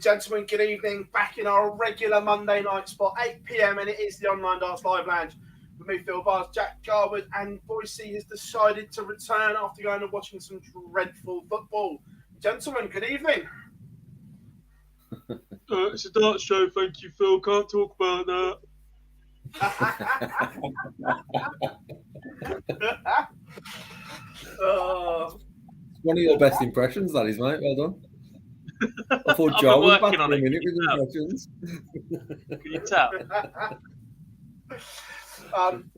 Gentlemen, good evening. Back in our regular Monday night spot, 8 p.m, and it is the Online Darts Live Lounge with me, Phill Bars, Jack Garwood, and Boise has decided to return after going and watching some dreadful football. Gentlemen, good evening. It's a darts show, thank you, Phill. Can't talk about that. One of your best impressions, that is, mate. Well done. I thought Joe was back for a minute with impressions. Can you tell?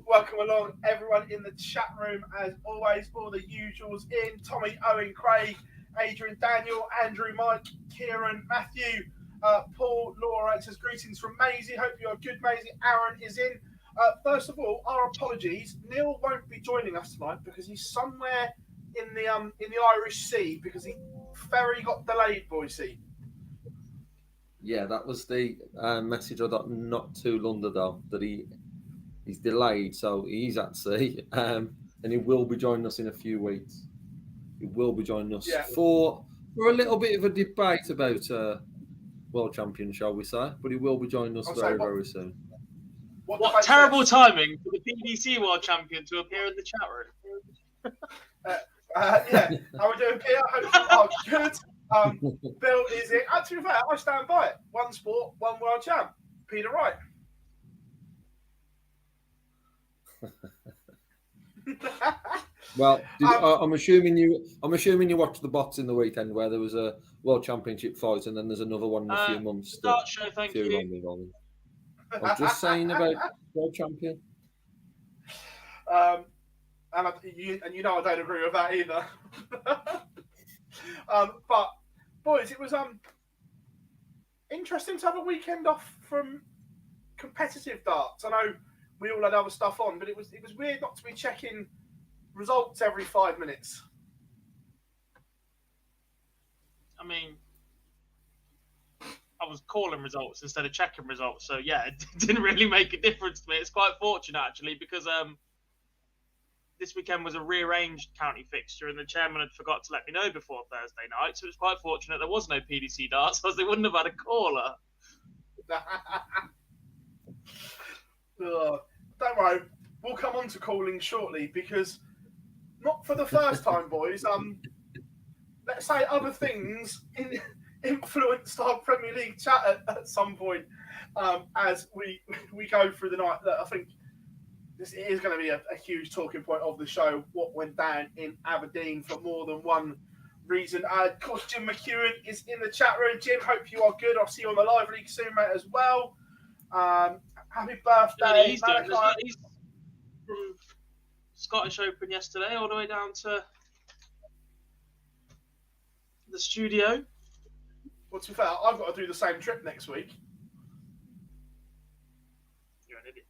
Welcome along, everyone in the chat room. As always, all the usuals in. Tommy, Owen, Craig, Adrian, Daniel, Andrew, Mike, Kieran, Matthew, Paul, Laura. It says greetings from Maisie. Hope you're good, Maisie. Aaron is in. First of all, our apologies. Neil won't be joining us tonight because he's somewhere in the Irish Sea because the ferry got delayed, Boise. Yeah, that was the message I got not too long ago, that he's delayed, so he's at sea, and he will be joining us in a few weeks. He will be joining us for a little bit of a debate about world champion, shall we say? But he will be joining us very soon. What terrible timing for the PDC world champion to appear in the chat room. Yeah, how are we doing, Peter? Hope you are good. Phill is in. To be fair, I stand by it. One sport, one world champ. Peter Wright. Well, I'm assuming you watched the bots in the weekend where there was a world championship fight, and then there's another one in a few months. Start show, thank you. I was just saying about world champion. And you know I don't agree with that either. But boys, it was interesting to have a weekend off from competitive darts. I know we all had other stuff on, but it was weird not to be checking results every 5 minutes. I mean, I was calling results instead of checking results, so yeah, it didn't really make a difference to me. It's quite fortunate actually, because this weekend was a rearranged county fixture, and the chairman had forgot to let me know before Thursday night, so it was quite fortunate there was no PDC darts, because they wouldn't have had a caller. Don't worry, we'll come on to calling shortly, because not for the first time, boys. Let's say other things influenced our Premier League chat at some point as we go through the night. I think this is going to be a huge talking point of the show, what went down in Aberdeen for more than one reason. Of course, Jim McEwen is in the chat room. Jim, hope you are good. I'll see you on the live league soon, mate, as well. Happy birthday. He's from Scottish Open yesterday all the way down to the studio. Well, to be fair, I've got to do the same trip next week. You're an idiot.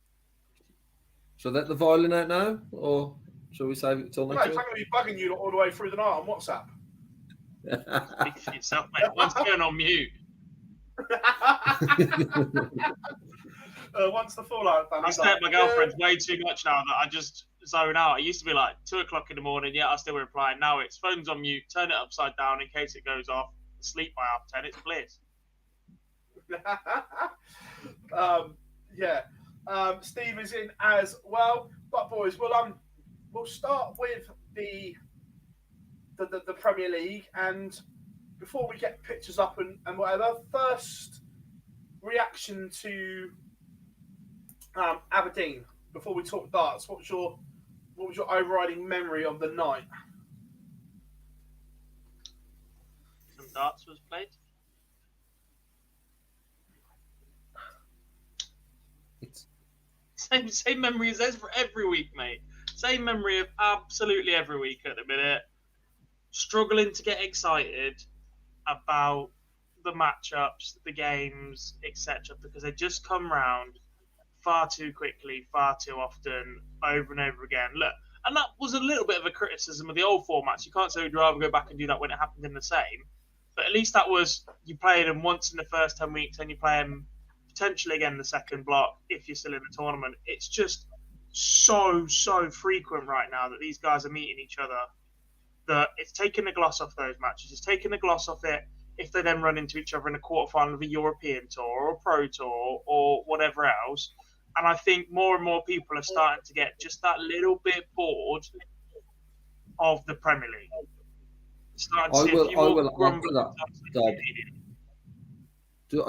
So let the violin out now, or shall we save it till next week? I'm going to be bugging you all the way through the night on WhatsApp. Speak for yourself, mate. Once going on mute. Once the fallout done. I stay at my girlfriend's way too much now that I just zone out. It used to be like 2 o'clock in the morning, I still reply. Now it's phone's on mute, turn it upside down in case it goes off, sleep by 10:30, it's bliss. Steve is in as well. But boys, we'll start with the Premier League, and before we get pictures up and whatever, first reaction to Aberdeen before we talk darts. What was your overriding memory of the night? Some darts was played. Same memory as every week, mate. Same memory of absolutely every week at the minute. Struggling to get excited about the matchups, the games, etc., because they just come round far too quickly, far too often, over and over again. Look, and that was a little bit of a criticism of the old formats. You can't say we'd rather go back and do that when it happened in the same, but at least that was, you play them once in the first 10 weeks and you play them potentially again in the second block if you're still in the tournament. It's just so frequent right now that these guys are meeting each other that it's taking the gloss off those matches. It's taking the gloss off it if they then run into each other in a quarterfinal of a European tour or a pro tour or whatever else. And I think more and more people are starting to get just that little bit bored of the Premier League. Starting to see a few more grumbling.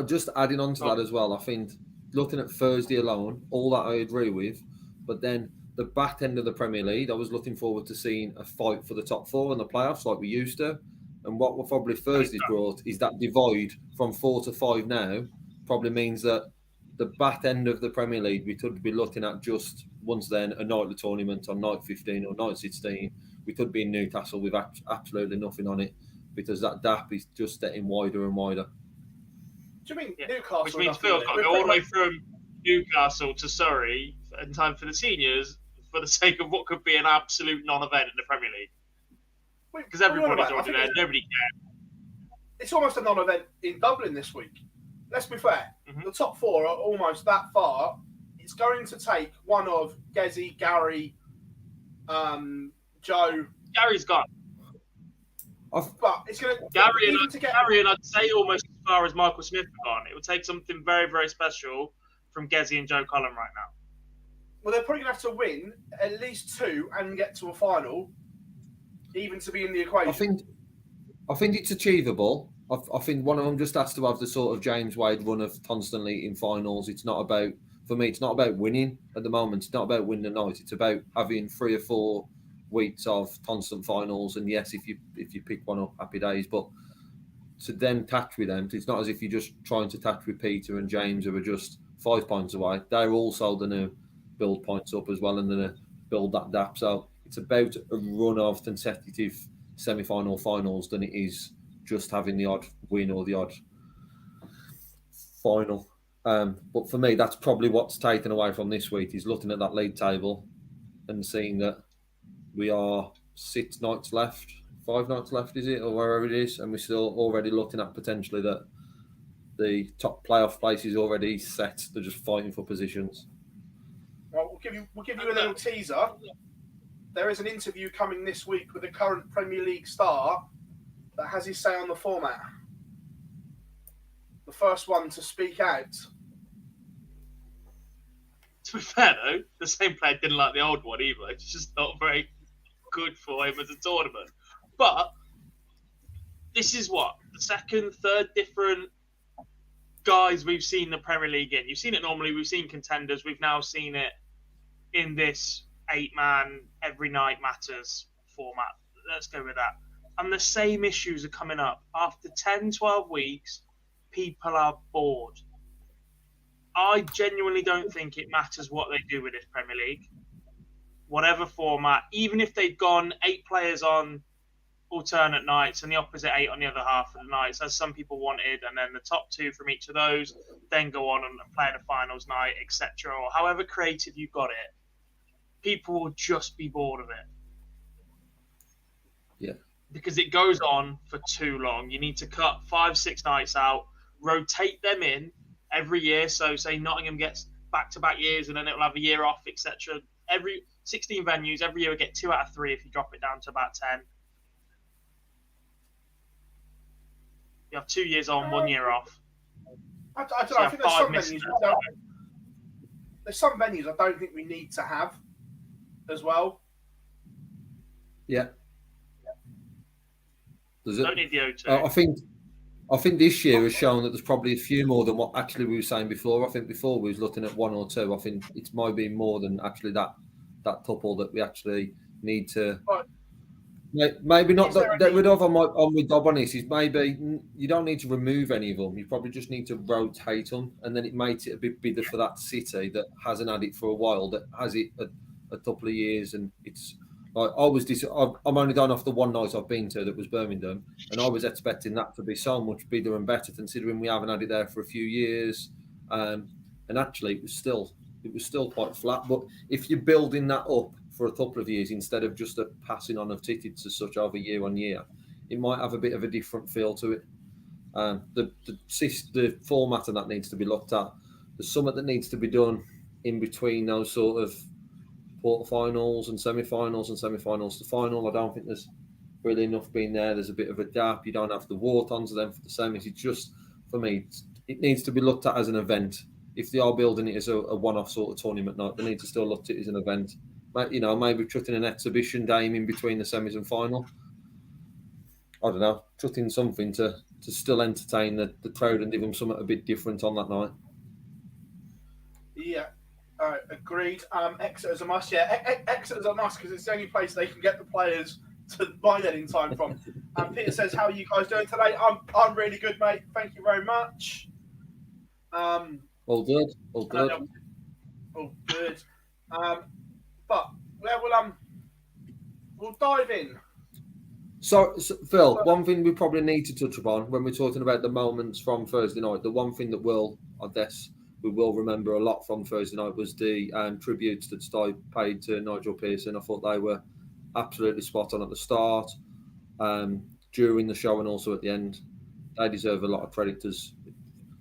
Just adding on to that as well, I think looking at Thursday alone, all that I agree with, but then the back end of the Premier League, I was looking forward to seeing a fight for the top four in the playoffs like we used to. And what probably Thursday's brought is that divide from 4 to 5 now probably means that the back end of the Premier League, we could be looking at just once then a nightly tournament on night 15 or night 16. We could be in Newcastle with absolutely nothing on it because that gap is just getting wider and wider. Do you mean Newcastle? Which means Phil's got to go all the way from Newcastle to Surrey in time for the seniors for the sake of what could be an absolute non-event in the Premier League. Because everybody's already there, nobody cares. It's almost a non-event in Dublin this week. Let's be fair. Mm-hmm. The top four are almost that far. It's going to take one of Gezi, Gary, Joe. Gary's gone. But it's going to Gary and I'd say almost as far as Michael Smith have gone. It would take something very, very special from Gezi and Joe Cullen right now. Well, they're probably going to have to win at least 2 and get to a final, even to be in the equation. I think it's achievable. I think one of them just has to have the sort of James Wade run of constantly in finals. It's not about, for me, it's not about winning at the moment. It's not about winning the night. It's about having 3 or 4 weeks of constant finals. And yes, if you pick one up, happy days. But to then touch with them, it's not as if you're just trying to touch with Peter and James who are just 5 points away. They're also going to build points up as well and then build that gap. So it's about a run of consecutive semi-final finals than it is just having the odd win or the odd final. But for me, that's probably what's taken away from this week is looking at that league table and seeing that we are 6 nights left, 5 nights left, is it, or wherever it is, and we're still already looking at potentially that the top playoff place is already set. They're just fighting for positions. Well, we'll give you a little teaser. There is an interview coming this week with a current Premier League star that has his say on the format. The first one to speak out. To be fair, though, the same player didn't like the old one either. It's just not very good for him as a tournament. But this is what? The second, third different guys we've seen the Premier League in. You've seen it normally. We've seen contenders. We've now seen it in this 8-man, every night matters format. Let's go with that. And the same issues are coming up. After 10, 12 weeks, people are bored. I genuinely don't think it matters what they do with this Premier League. Whatever format, even if they'd gone 8 players on alternate nights and the opposite 8 on the other half of the nights, as some people wanted, and then the top 2 from each of those then go on and play the finals night, etc., or however creative you got it, people will just be bored of it. Yeah. Because it goes on for too long. You need to cut 5, 6 nights out, rotate them in every year. So say Nottingham gets back-to-back years and then it'll have a year off, etc. Every 16 venues, every year we get 2 out of 3 if you drop it down to about 10. You have 2 years on, 1 year off. I don't know. I think there's some venues I don't think we need to have as well. Yeah. Don't need the O2. I think this year has shown that there's probably a few more than what actually we were saying before. I think before we was looking at 1 or 2. I think it might be more than actually that couple that we actually need to. Maybe not get rid of. I'm with Dob on this. Is maybe you don't need to remove any of them. You probably just need to rotate them, and then it makes it a bit bigger for that city that hasn't had it for a while, that has it a couple of years, and it's. I'm only going off the one night I've been to that was Birmingham, and I was expecting that to be so much bigger and better, considering we haven't had it there for a few years. And actually, it was still quite flat. But if you're building that up for a couple of years instead of just a passing on of tickets as such over year on year, it might have a bit of a different feel to it. The format of that needs to be looked at. There's something that needs to be done in between those sort of quarterfinals and semi-finals to final. I don't think there's brilliant enough being there. There's a bit of a gap. You don't have the Whartons then for the semis. It's just, for me, it needs to be looked at as an event. If they are building it as a one-off sort of tournament night, they need to still look at it as an event. Maybe chucking an exhibition game in between the semis and final. I don't know, chucking something to still entertain the crowd and give them something a bit different on that night. Yeah, agreed. Exeter's a must. Yeah, Exeter's a must because it's the only place they can get the players to buy that in time from. Peter says, "How are you guys doing today?" I'm really good, mate. Thank you very much. All good. All good. All good. But we'll dive in. So, Phill, one thing we probably need to touch upon when we're talking about the moments from Thursday night, the one thing that we will remember a lot from Thursday night was the tributes that Sty paid to Nigel Pearson. I thought they were absolutely spot on at the start, during the show, and also at the end. They deserve a lot of credit as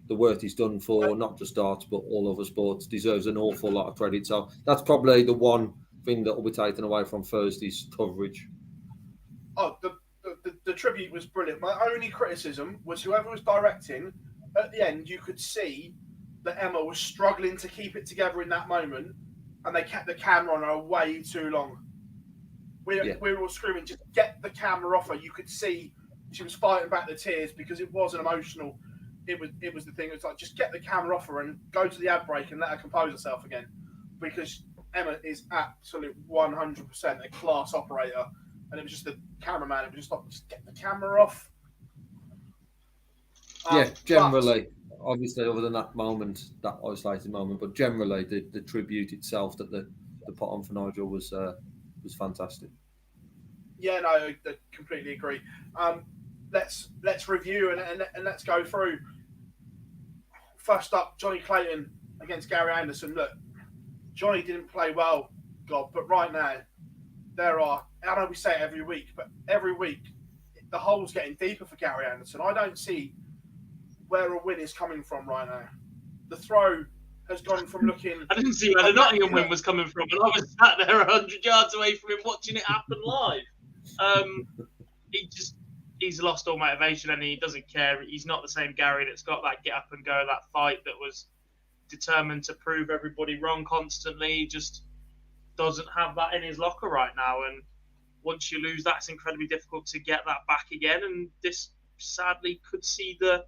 the work he's done for not just darts but all other sports. Deserves an awful lot of credit. So that's probably the one thing that will be taken away from Thursday's coverage. Oh, the tribute was brilliant. My only criticism was whoever was directing, at the end, you could see that Emma was struggling to keep it together in that moment, and they kept the camera on her way too long. We were all screaming, just get the camera off her. You could see she was fighting back the tears because it wasn't emotional. It was the thing. It's like, just get the camera off her and go to the ad break and let her compose herself again, because Emma is absolute 100% a class operator. And it was just the cameraman. It was just like, just get the camera off. Generally, obviously, other than that moment, that isolated moment, but generally, the tribute itself that they put on for Nigel was fantastic. Yeah, no, I completely agree. Let's review and let's go through. First up, Johnny Clayton against Gary Anderson. Look, Johnny didn't play well, but right now I know we say it every week, but every week the hole's getting deeper for Gary Anderson. I don't see where a win is coming from right now. The throw has gone from looking... I didn't see where the Nottingham win was coming from, and I was sat there 100 yards away from him watching it happen live. He's lost all motivation and he doesn't care. He's not the same Gary that's got that get up and go, that fight that was determined to prove everybody wrong constantly. He just doesn't have that in his locker right now, and once you lose that, it's incredibly difficult to get that back again, and this sadly could see the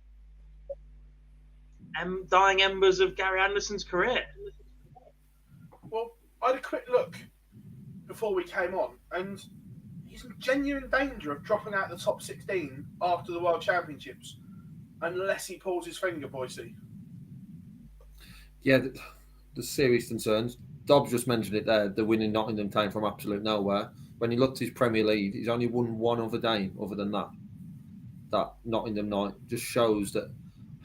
dying embers of Gary Anderson's career. Well, I had a quick look before we came on, and he's in genuine danger of dropping out the top 16 after the World Championships, unless he pulls his finger, Boise. Yeah, the serious concerns. Dobbs just mentioned it there. The win in Nottingham came from absolute nowhere. When he looked at his Premier League, he's only won one other game other than that Nottingham night. Just shows that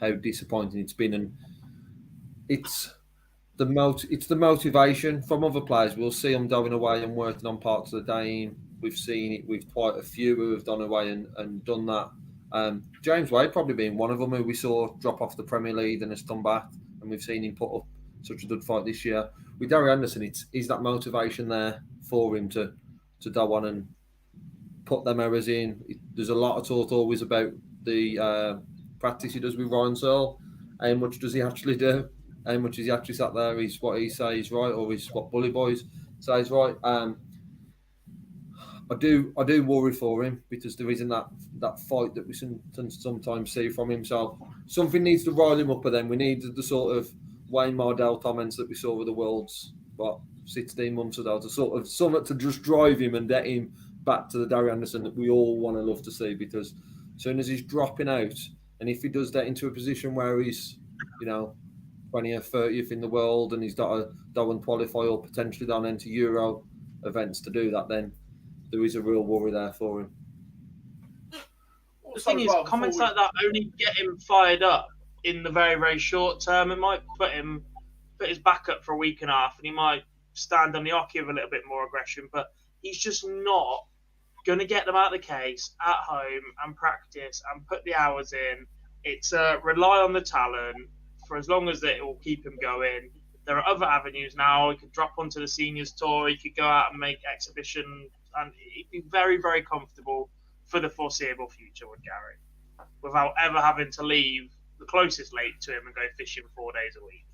how disappointing it's been, and it's the motivation from other players. We'll see them going away and working on parts of the game. We've seen it with quite a few who have gone away and done that. James Wade probably being one of them who we saw drop off the Premier League and has come back, and we've seen him put up such a good fight this year. With Gary Anderson, is that motivation there for him to go on and put them errors in? There's a lot of talk always about the practice he does with Ryan Searle. How much does he actually do? How much is he actually sat there? Is what he says right, or is what Bully Boys says right? I do worry for him, because there isn't that fight that we sometimes see from him. So something needs to rile him up. But then we need the sort of Wayne Mardell comments that we saw with the Worlds 16 months ago, to sort of something to just drive him and get him back to the Gary Anderson that we all want to love to see. Because as soon as he's dropping out, and if he does get into a position where he's 20th, 30th in the world, and he's got to go and qualify or potentially down into Euro events to do that, then there is a real worry there for him. The thing is, comments like that only get him fired up in the very, very short term. It might put his back up for a week and a half, and he might stand on the hockey with a little bit more aggression, but he's just not going to get them out of the case at home and practice and put the hours in. It's rely on the talent for as long as it will keep him going. There are other avenues now. He could drop onto the seniors tour. He could go out and make exhibition, and he'd be very, very comfortable for the foreseeable future with Gary, without ever having to leave the closest lake to him and go fishing 4 days a week.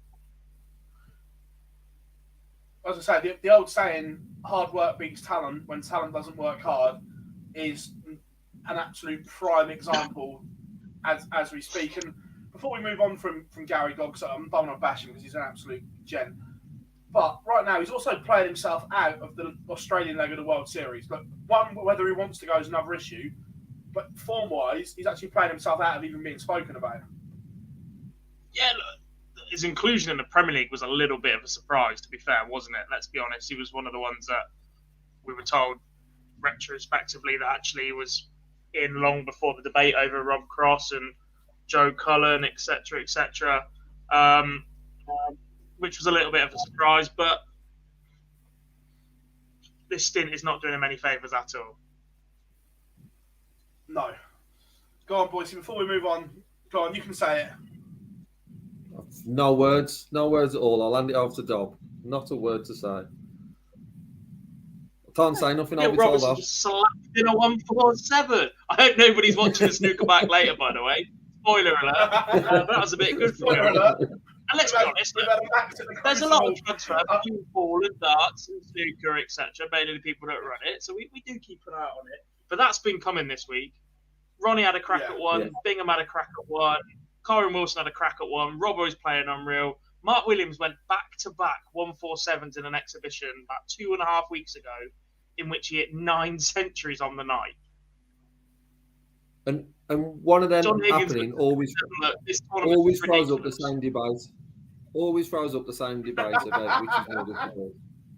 As I say, the old saying, hard work beats talent when talent doesn't work hard, is an absolute prime example as we speak. And before we move on from Gary Goggs, I don't want to bash him because he's an absolute gent. But right now, he's also playing himself out of the Australian leg of the World Series. Look, one, whether he wants to go is another issue. But form-wise, he's actually playing himself out of even being spoken about. Yeah, look, his inclusion in the Premier League was a little bit of a surprise, to be fair, wasn't it? Let's be honest. He was one of the ones that we were told retrospectively that actually he was in long before the debate over Rob Cross and Joe Cullen, etc., etc., which was a little bit of a surprise. But this stint is not doing him any favours at all. No. Go on, Boise. Before we move on, go on. You can say it. No words at all. I'll hand it off to Dob. Not a word to say. I can't say nothing. I'll be told Robertson off. just slapped in a 147. I hope nobody's watching the snooker back later, by the way. Spoiler alert. But that was a bit good for you. And let's be honest, there's a lot of transfer between ball and darts and snooker, etc. Mainly the people that run it. So we do keep an eye on it. But that's been coming this week. Ronnie had a crack at one. Yeah. Bingham had a crack at one. Kyron Wilson had a crack at one. Robbo is playing unreal. Mark Williams went back-to-back 147s in an exhibition about 2.5 weeks ago, in which he hit 9 centuries on the night. And one of them happening always throws up the same debate. Always throws up the same debate about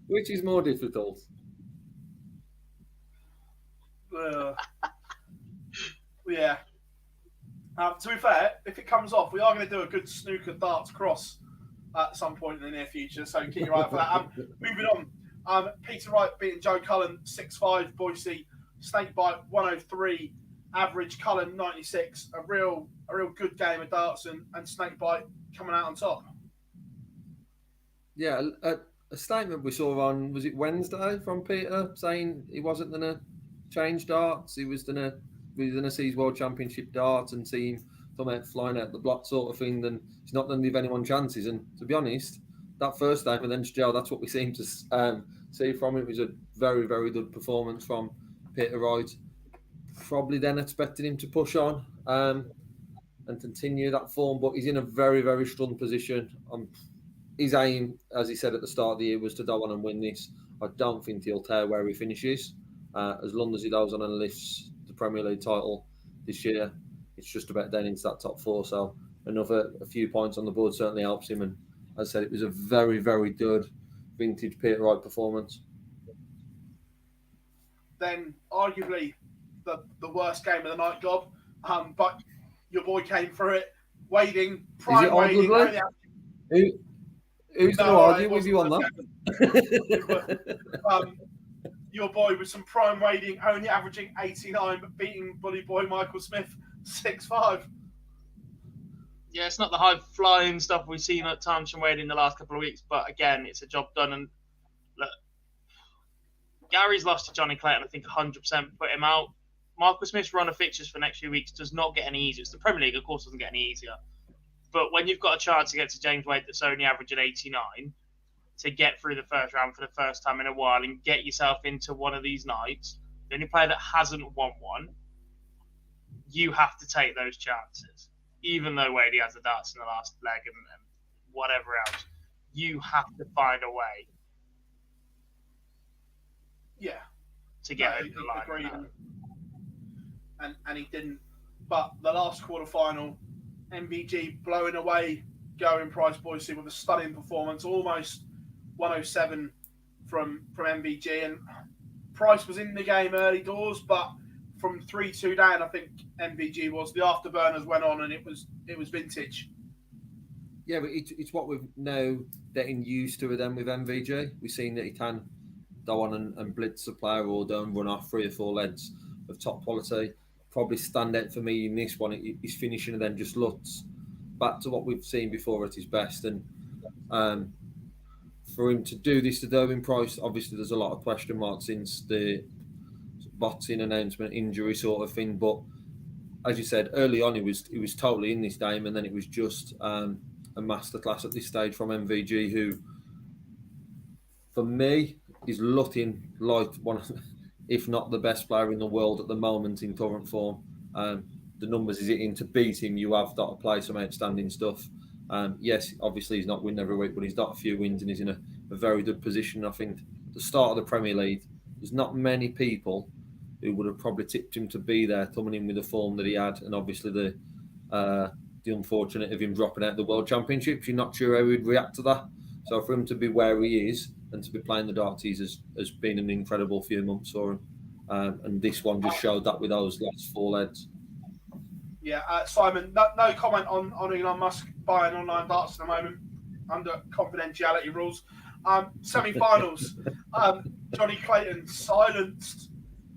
which is more difficult. Yeah. To be fair, if it comes off, we are going to do a good snooker darts cross at some point in the near future. So keep your eye out for that. Moving on. Peter Wright beating Joe Cullen 6-5. Boise Snakebite 103. Average Cullen 96. A real good game of darts and Snakebite coming out on top. Yeah, a statement we saw on, was it Wednesday, from Peter saying he wasn't going to change darts. He was going to see his World Championship darts and see him come out flying out the block sort of thing. Then he's not going to give anyone chances. And to be honest, that first statement against Joe, that's what we seem to see from him. It was a very, very good performance from Peter Wright. Probably then expected him to push on and continue that form, but he's in a very, very strong position. His aim, as he said at the start of the year, was to go on and win this. I don't think he'll tear where he finishes. As long as he goes on and lifts the Premier League title this year, it's just about getting into that top 4. So a few points on the board certainly helps him. And as I said, it was a very, very good vintage Peter Wright performance. Then arguably the worst game of the night, Gob. But your boy came through it, wading, prime wading. Who's going to argue with you on that? Your boy with some prime wading, only averaging 89, but beating bully boy Michael Smith 6-5. Yeah, it's not the high-flying stuff we've seen at times from Wade in the last couple of weeks, but again, it's a job done. And look, Gary's lost to Johnny Clayton, I think 100% put him out. Michael Smith's run of fixtures for the next few weeks does not get any easier. It's the Premier League, of course, doesn't get any easier. But when you've got a chance against a James Wade that's only averaging 89, to get through the first round for the first time in a while and get yourself into one of these nights, the only player that hasn't won one, you have to take those chances. Even though Wade has the darts in the last leg and whatever else, you have to find a way. Yeah. To get over the line. And he didn't. But the last quarter-final, MVG blowing away Going Price Boise with a stunning performance, almost 107 from MVG. And Price was in the game early doors, but from 3-2 down, I think MVG was. The afterburners went on, and it was vintage. Yeah, but it's what we've now getting used to with MVG. We've seen that he can go on and blitz the player or don't run off 3 or 4 legs of top quality. Probably stand out for me in this one. His finishing and then just looks back to what we've seen before at his best. And for him to do this to Derwin Price, obviously there's a lot of question marks since boxing announcement, injury sort of thing. But as you said early on, he was totally in this game, and then it was just a masterclass at this stage from MVG, who, for me, is looking like one of, if not the best player in the world at the moment in current form. The numbers is hitting. To beat him, you have got to play some outstanding stuff. Yes, obviously he's not winning every week, but he's got a few wins and he's in a very good position. I think at the start of the Premier League, there's not many people who would have probably tipped him to be there, coming in with the form that he had, and obviously the unfortunate of him dropping out the World Championships. You're not sure how he'd react to that. So for him to be where he is and to be playing the DARTS has been an incredible few months for him. And this one just showed that with those last 4 legs. Yeah, Simon, no comment on Elon Musk buying online darts at the moment under confidentiality rules. Semi-finals, Johnny Clayton silenced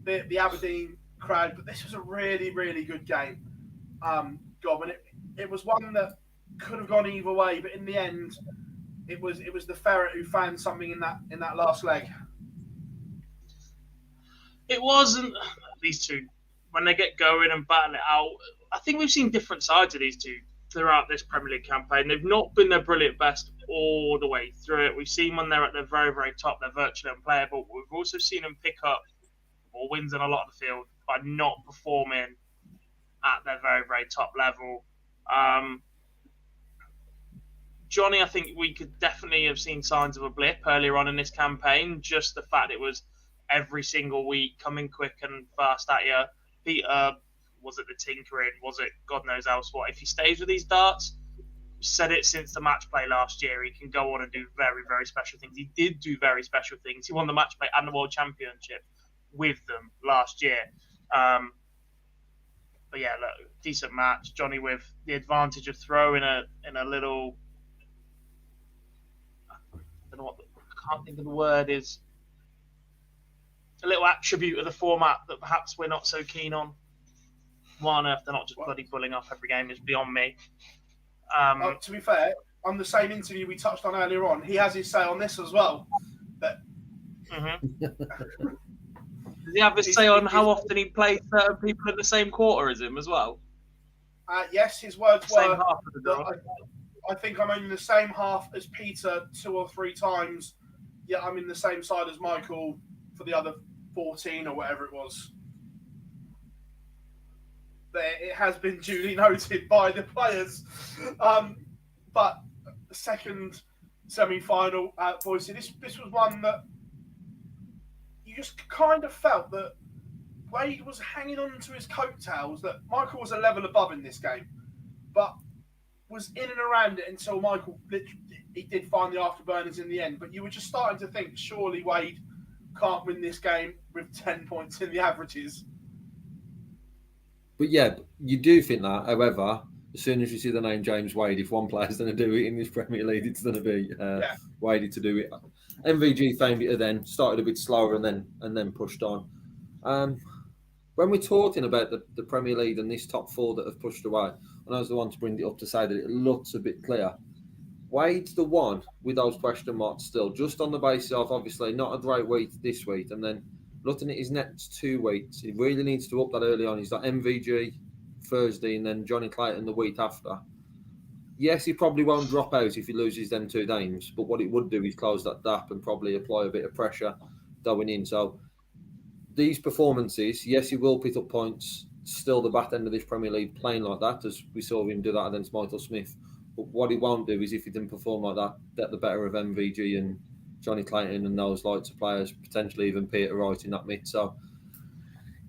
the Aberdeen crowd, but this was a really, really good game. And it was one that could have gone either way, but in the end, it was the ferret who found something in that last leg. It wasn't these two when they get going and battle it out. I think we've seen different sides of these two throughout this Premier League campaign. They've not been their brilliant best all the way through it. We've seen when they're at the very, very top, they're virtually unplayable. We've also seen them pick up more wins in a lot of the field by not performing at their very, very top level. Johnny, I think we could definitely have seen signs of a blip earlier on in this campaign. Just the fact it was every single week coming quick and fast at you. Peter, was it the tinkering? Was it God knows else what? If he stays with these darts, said it since the match play last year, he can go on and do very, very special things. He did do very special things. He won the match play and the World Championship with them last year. But yeah, look, decent match. Johnny with the advantage of throwing in a little. I don't know what I can't think of the word is. A little attribute of the format that perhaps we're not so keen on. Why on earth they're not just bloody pulling off every game is beyond me. To be fair, on the same interview we touched on earlier on, he has his say on this as well. But does he have his say on how often he plays certain people in the same quarter as him as well? Yes, his words Same were half of the draw. I think I'm in the same half as Peter 2 or 3 times, yet I'm in the same side as Michael for the other 14 or whatever it was. It has been duly noted by the players. But the second semi-final, boys, this was one that you just kind of felt that Wade was hanging on to his coattails, that Michael was a level above in this game, but was in and around it until Michael he did find the afterburners in the end. But you were just starting to think, surely Wade can't win this game with 10 points in the averages. But yeah, you do think that. However, as soon as you see the name James Wade, if one player's going to do it in this Premier League, it's going to be Wade to do it. MVG found it then, started a bit slower and then pushed on. When we're talking about the Premier League and this top 4 that have pushed away, and I was the one to bring it up to say that it looks a bit clear. Wade's the one with those question marks still, just on the basis of obviously not a great week this week, and then looking at his next 2 weeks, he really needs to up that early on. He's got MVG Thursday and then Johnny Clayton the week after. Yes, he probably won't drop out if he loses them 2 games, but what it would do is close that gap and probably apply a bit of pressure going in. So these performances, yes, he will pick up points. Still the back end of this Premier League playing like that, as we saw him do that against Michael Smith. But what he won't do is if he didn't perform like that, get the better of MVG and Johnny Clayton and those lights of players, potentially even Peter Wright in that mid. So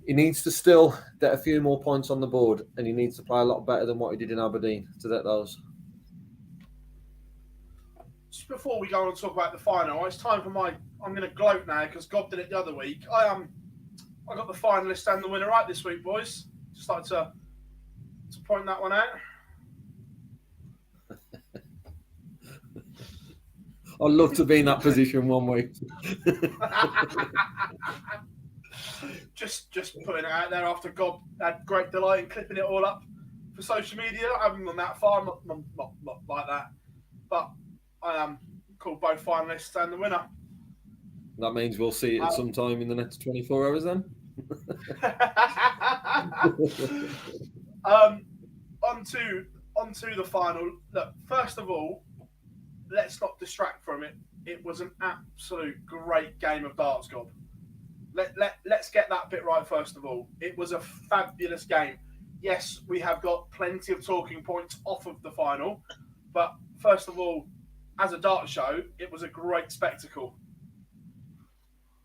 he needs to still get a few more points on the board, and he needs to play a lot better than what he did in Aberdeen to get those. Just before we go on and talk about the final, it's time for I'm going to gloat now because God did it the other week. I got the finalist and the winner right this week, boys. Just like to point that one out. I'd love to be in that position one week. just putting it out there after God had great delight in clipping it all up for social media. I haven't gone that far, not like that. But I called both finalists and the winner. That means we'll see it at some time in the next 24 hours then? Onto the final. Look, first of all, let's not distract from it. It was an absolute great game of darts, Gob. Let's get that bit right first of all. It was a fabulous game. Yes, we have got plenty of talking points off of the final, but first of all, as a dart show, it was a great spectacle.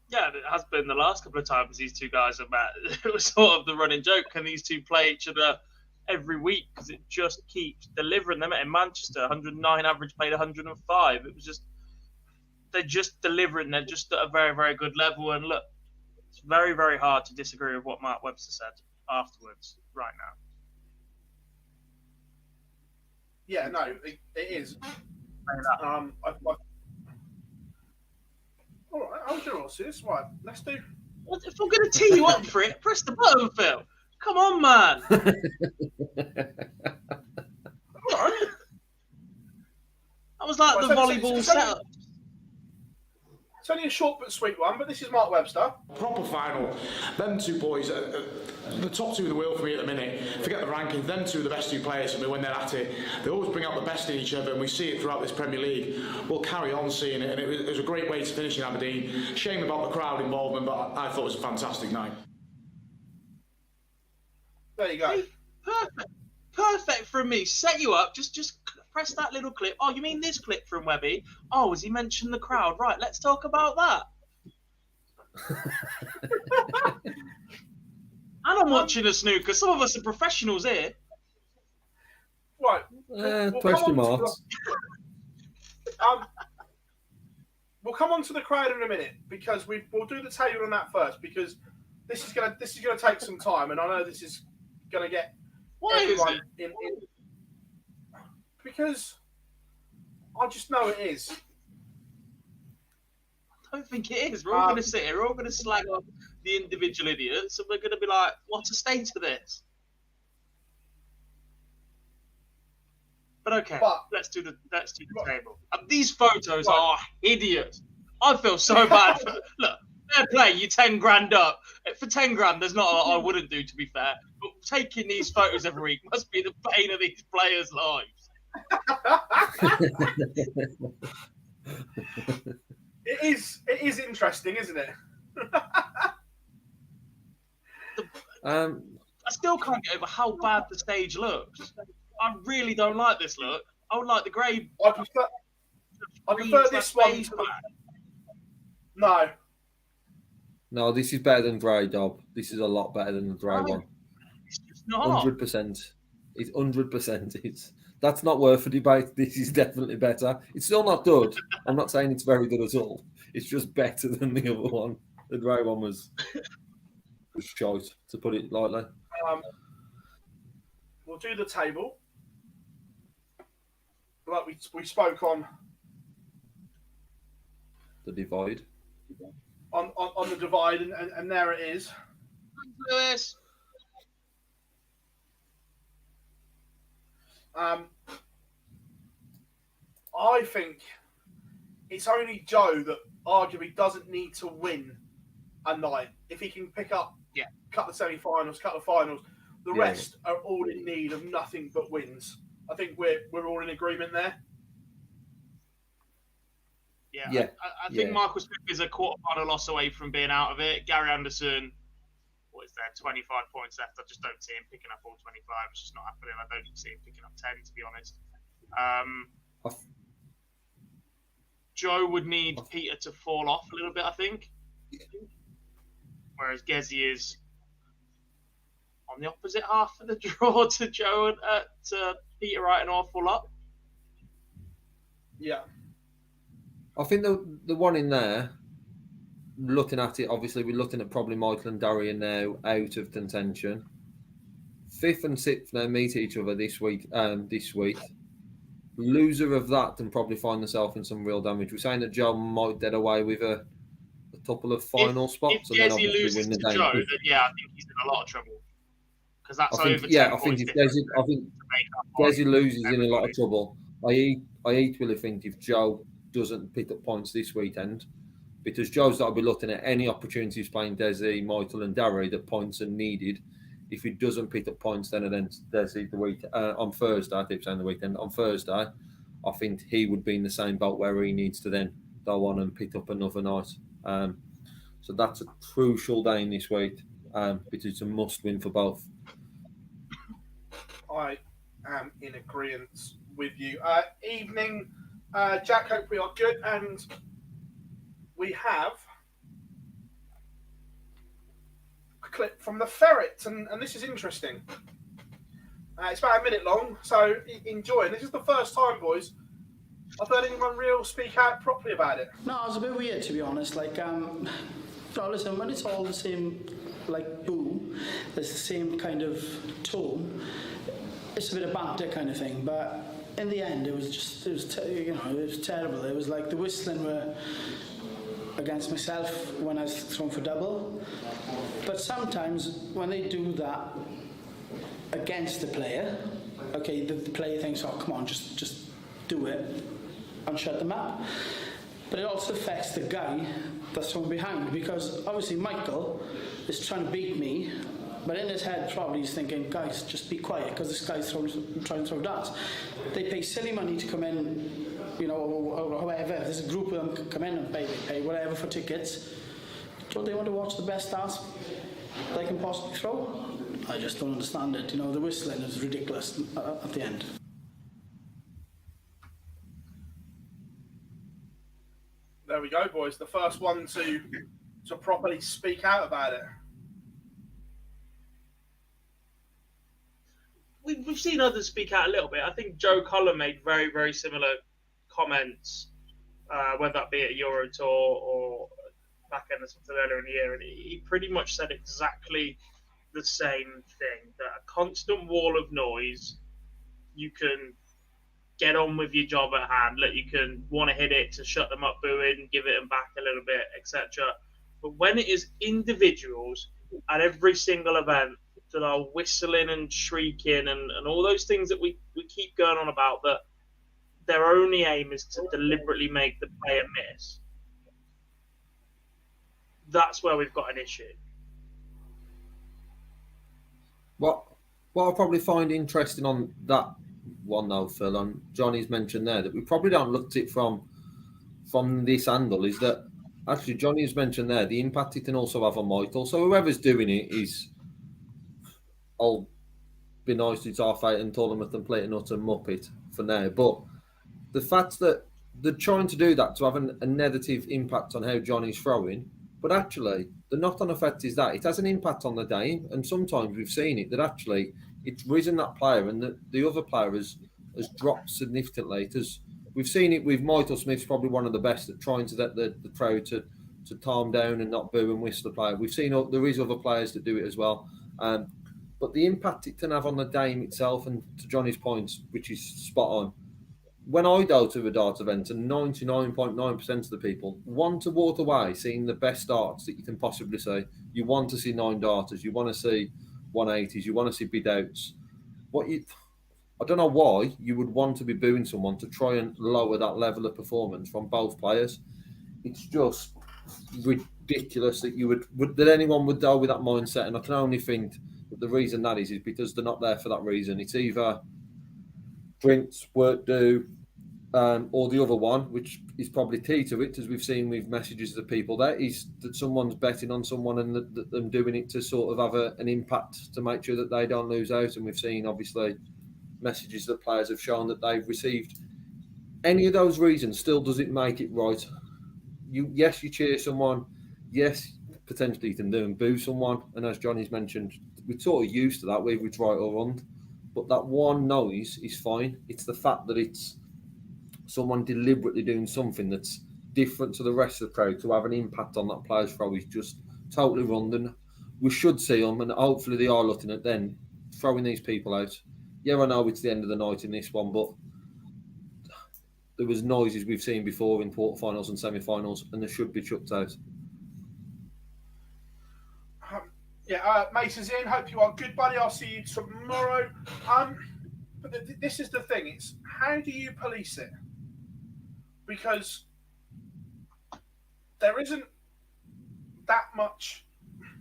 Yeah, it has been the last couple of times these two guys have met. It was sort of the running joke. Can these two play each other every week? Because it just keeps delivering. They met in Manchester, 109 average, played 105. It was just, they're just delivering. They're just at a very, very good level. And look, it's very, very hard to disagree with what Mark Webster said afterwards right now. Yeah, no, it is. All right, hold your horses. Right, let's do. Well, if I'm going to tee you up for it, press the button, Phill. Come on, man. All right. That was like the volleyball setup. It's only a short but sweet one, but this is Mark Webster. Proper final. Them two boys, the top two of the world for me at the minute. Forget the rankings. Them two are the best two players for me when they're at it. They always bring out the best in each other, and we see it throughout this Premier League. We'll carry on seeing it, and it was a great way to finish in Aberdeen. Shame about the crowd involvement, but I thought it was a fantastic night. There you go. Perfect from me. Set you up. Just press that little clip. Oh, you mean this clip from Webby? Oh, has he mentioned the crowd? Right, let's talk about that. And I'm watching a snooker. Some of us are professionals here. Right. Question marks. We'll come on to the crowd in a minute because we'll do the table on that first because this is gonna take some time, and I know this is gonna get everyone in. Because I just know it is. I don't think it is. We're all going to sit here. We're all going to slag off the individual idiots, and we're going to be like, "What a state of this!" But okay, let's do the table. And these photos are hideous. I feel so bad. Look, fair play. You 10 grand up for 10 grand. There's not a lot I wouldn't do, to be fair. But taking these photos every week must be the pain of these players' lives. It is interesting, isn't it? I still can't get over how bad the stage looks. I really don't like this look. I would like the grey. I prefer this one. No, this is better than grey, Dob. This is a lot better than the grey one. It's just not. 100%. It's 100%. That's not worth a debate. This is definitely better. It's still not good. I'm not saying it's very good at all. It's just better than the other one. The grey one was shite, to put it lightly. We'll do the table. Like we spoke on The divide. On the divide, and there it is. Lewis. I think it's only Joe that arguably doesn't need to win a night. If he can pick up, cut the semi-finals, cut the finals, the rest are all in need of nothing but wins. I think we're all in agreement there. Yeah. I think Michael Smith is a quarter-final loss away from being out of it. Gary Anderson, what is there, 25 points left. I just don't see him picking up all 25. It's just not happening. I don't see him picking up 10, to be honest. Joe would need Peter to fall off a little bit, I think. Whereas Gezi is on the opposite half of the draw to Joe and to Peter right an awful lot. Yeah. I think the one in there, looking at it, obviously we're looking at probably Michael and Darian now out of contention. 5th and 6th now meet each other this week. Loser of that can probably find themselves in some real damage. We're saying that Joe might get away with a couple of final spots. If Gezi loses to Joe, then I think he's in a lot of trouble. Because that's over 10 points. I think Gezi loses in a lot of trouble. I equally think if Joe doesn't pick up points this weekend, because Joe's got to be looking at any opportunities playing Desi, Michael, and Darry that points are needed. If he doesn't pick up points then against Desi the week on Thursday, I keep saying the weekend, on Thursday, I think he would be in the same boat where he needs to then go on and pick up another night. So that's a crucial day in this week because it's a must-win for both. I am in agreement with you. Evening, Jack. Hope we are good, and we have a clip from the Ferret, and this is interesting. It's about a minute long, so enjoy. And this is the first time, boys, I've heard anyone real speak out properly about it. No, it was a bit weird, to be honest. Like, no, listen, when it's all the same, like, boo, it's the same kind of tone, it's a bit of banter kind of thing, but in the end, it was terrible. It was like the whistling were against myself when I was thrown for double, but sometimes when they do that against the player, okay, the player thinks, oh, come on, just do it and shut them up. But it also affects the guy that's thrown behind, because obviously Michael is trying to beat me, but in his head probably he's thinking, guys, just be quiet, because this guy's trying to throw darts. They pay silly money to come in, you know, or however. If there's a group of them come in and pay whatever for tickets. Don't they want to watch the best darts they can possibly throw? I just don't understand it. You know, the whistling is ridiculous at the end. There we go, boys. The first one to properly speak out about it. We've seen others speak out a little bit. I think Joe Cullen made very, very similar comments, whether that be at Euro Tour or back end or something earlier in the year, and he pretty much said exactly the same thing, that a constant wall of noise, you can get on with your job at hand, like you can want to hit it to shut them up booing, give it them back a little bit, etc. But when it is individuals at every single event that are whistling and shrieking and all those things that we keep going on about, that their only aim is to deliberately make the player miss, that's where we've got an issue. What I probably find interesting on that one though, Phil, and Johnny's mentioned there, that we probably don't look at it from this angle, is that actually Johnny's mentioned there the impact it can also have on Michael. So whoever's doing it is, I'll be nice, it's half eight and tournament and play nuts and muppet for now. But the fact that they're trying to do that to have a negative impact on how Johnny's throwing, but actually the knock-on effect is that it has an impact on the game, and sometimes we've seen it that actually it's risen that player and the other player has dropped significantly. We've seen it with Michael Smith's probably one of the best at trying to get the crowd to calm down and not boo and whistle the player. We've seen there is other players that do it as well. But the impact it can have on the game itself, and to Johnny's points, which is spot on, when I go to a darts event and 99.9% of the people want to walk away seeing the best darts that you can possibly see. You want to see 9 darters, you want to see 180s, you want to see big outs. I don't know why you would want to be booing someone to try and lower that level of performance from both players. It's just ridiculous that anyone would go with that mindset, and I can only think that the reason that is because they're not there for that reason. It's either drinks, work do, or the other one, which is probably key to it, as we've seen with messages to people, that is that someone's betting on someone and that them doing it to sort of have an impact to make sure that they don't lose out. And we've seen, obviously, messages that players have shown that they've received. Any of those reasons still doesn't make it right. Yes, you cheer someone. Yes, potentially you can do and boo someone. And as Johnny's mentioned, we're sort of used to that, whether it's right or wrong. But that one noise is fine. It's the fact that it's someone deliberately doing something that's different to the rest of the crowd to have an impact on that player's throw is just totally wrong. And we should see them, and hopefully they are looking at then throwing these people out. Yeah, I know it's the end of the night in this one, but there was noises we've seen before in quarterfinals and semi-finals, and they should be chucked out. Mason's in. Hope you are good, buddy. I'll see you tomorrow. But this is the thing. It's how do you police it? Because there isn't that much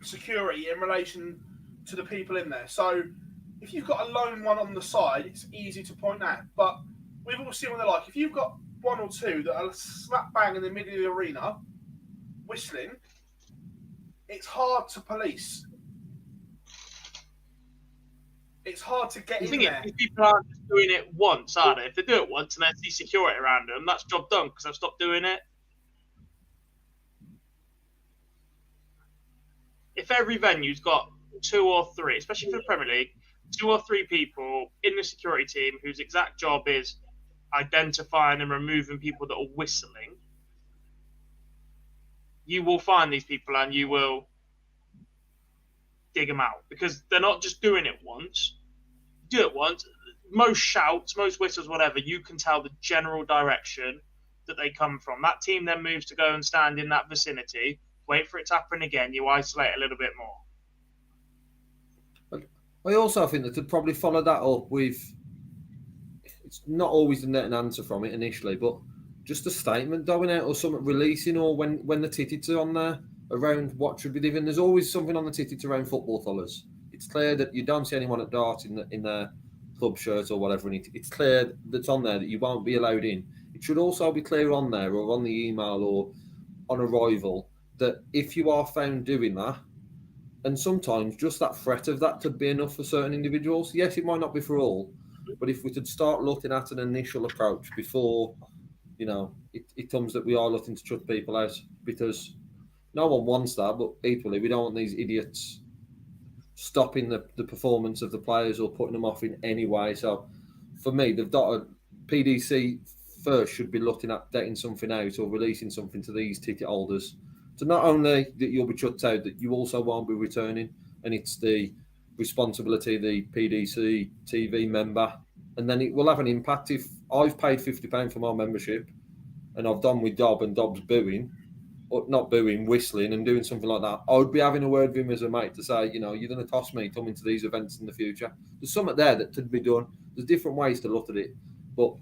security in relation to the people in there. So if you've got a lone one on the side, it's easy to point out. But we've all seen what they're like. If you've got one or two that are slap bang in the middle of the arena, whistling, it's hard to police. It's hard to get in there. If people aren't just doing it once, are they? If they do it once and they see security around them, that's job done because I've stopped doing it. If every venue's got 2 or 3, especially for the Premier League, 2 or 3 people in the security team whose exact job is identifying and removing people that are whistling, you will find these people and you will dig them out because they're not just doing it once. Do it once. Most shouts, most whistles, whatever, you can tell the general direction that they come from. That team then moves to go and stand in that vicinity. Wait for it to happen again. You isolate a little bit more. I also think that to probably follow that up with, it's not always an answer from it initially, but just a statement going out or something releasing, or when the tickets are on there around what should be given. There's always something on the tickets around football colours. It's clear that you don't see anyone at DARTS in their club shirts or whatever, and it's clear that's on there that you won't be allowed in. It should also be clear on there or on the email or on arrival that if you are found doing that, and sometimes just that threat of that could be enough for certain individuals. Yes, it might not be for all, but if we could start looking at an initial approach before, it comes that we are looking to shut people out, because no one wants that, but equally we don't want these idiots stopping the performance of the players or putting them off in any way. So for me, they've got a PDC first should be looking at getting something out or releasing something to these ticket holders. So not only that you'll be shut out, that you also won't be returning, and it's the responsibility of the PDC TV member, and then it will have an impact. If I've paid £50 for my membership and I've done with Dob and Dob's booing, or not booing, whistling and doing something like that, I would be having a word with him as a mate to say, you're going to cost me coming to these events in the future. There's something there that could be done. There's different ways to look at it, but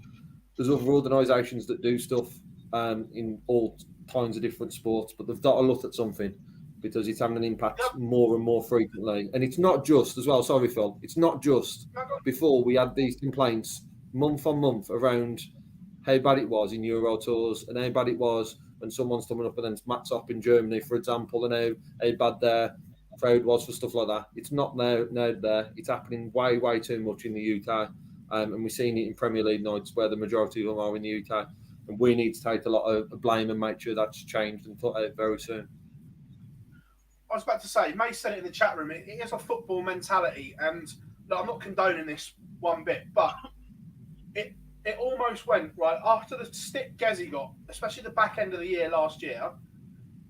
there's other organisations that do stuff in all kinds of different sports, but they've got to look at something because it's having an impact more and more frequently. And it's not just as well, sorry Phil, it's not just before we had these complaints month on month around how bad it was in Euro tours and how bad it was when someone's coming up against Mats up in Germany, for example, and how bad their crowd was for stuff like that. It's not now there. It's happening way, way too much in the UK. And we're seeing it in Premier League nights where the majority of them are in the UK. And we need to take a lot of blame and make sure that's changed and put out very soon. I was about to say, May said it in the chat room, it is a football mentality. And look, I'm not condoning this one bit, but it almost went, right, after the stick Gezi got, especially the back end of the year last year,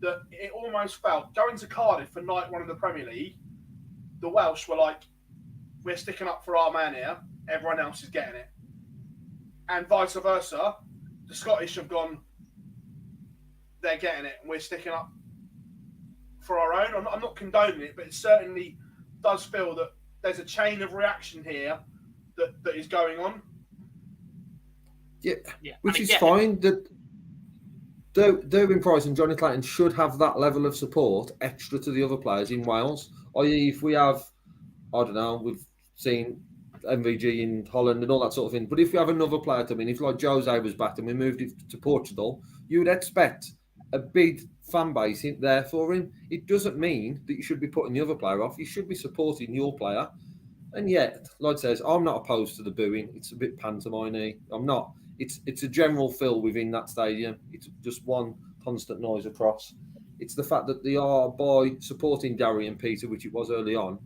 that it almost felt, going to Cardiff for night 1 of the Premier League, the Welsh were like, we're sticking up for our man here, everyone else is getting it. And vice versa, the Scottish have gone, they're getting it, and we're sticking up for our own. I'm not condoning it, but it certainly does feel that there's a chain of reaction here that is going on. Yeah. Which is fine. That Derwin Price and Johnny Clayton should have that level of support extra to the other players in Wales. I.e., if we have, I don't know, we've seen MVG in Holland and all that sort of thing. But if we have another player come in, if like Jose was back and we moved it to Portugal, you would expect a big fan base in there for him. It doesn't mean that you should be putting the other player off. You should be supporting your player. And yet, like I says, I'm not opposed to the booing. It's a bit pantomime-y. I'm not. It's a general feel within that stadium. It's just one constant noise across. It's the fact that they are, by supporting Gary and Peter, which it was early on,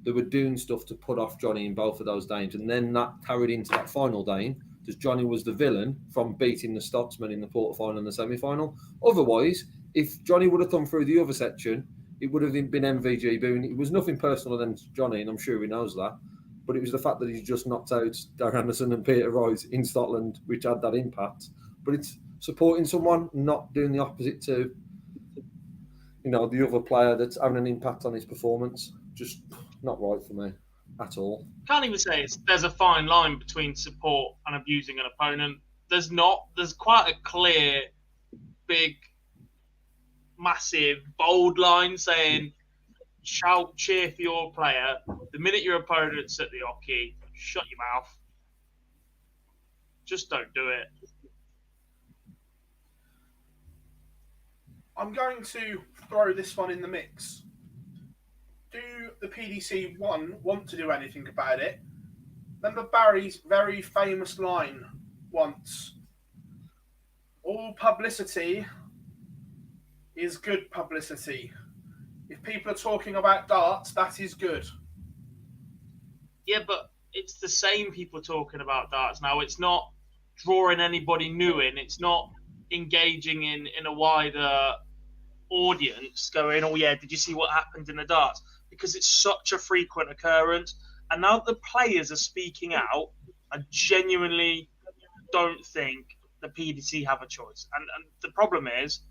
they were doing stuff to put off Johnny in both of those games. And then that carried into that final game, because Johnny was the villain from beating the Scotsman in the quarterfinal and the semi-final. Otherwise, if Johnny would have come through the other section, it would have been MVG booing. It was nothing personal against Johnny, and I'm sure he knows that. But it was the fact that he's just knocked out Darren Anderson and Peter Royce in Scotland, which had that impact. But it's supporting someone, not doing the opposite to, the other player that's having an impact on his performance. Just not right for me at all. Can't even say there's a fine line between support and abusing an opponent. There's quite a clear, big massive, bold line saying, shout, cheer for your player. The minute your opponent's at the hockey, shut your mouth. Just don't do it. I'm going to throw this one in the mix. Do the PDC, want to do anything about it? Remember Barry's very famous line once. All publicity is good publicity. If people are talking about darts, that is good. Yeah, but it's the same people talking about darts now. It's not drawing anybody new in. It's not engaging in a wider audience going, oh yeah, did you see what happened in the darts? Because it's such a frequent occurrence. And now the players are speaking out, I genuinely don't think the PDC have a choice. And the problem is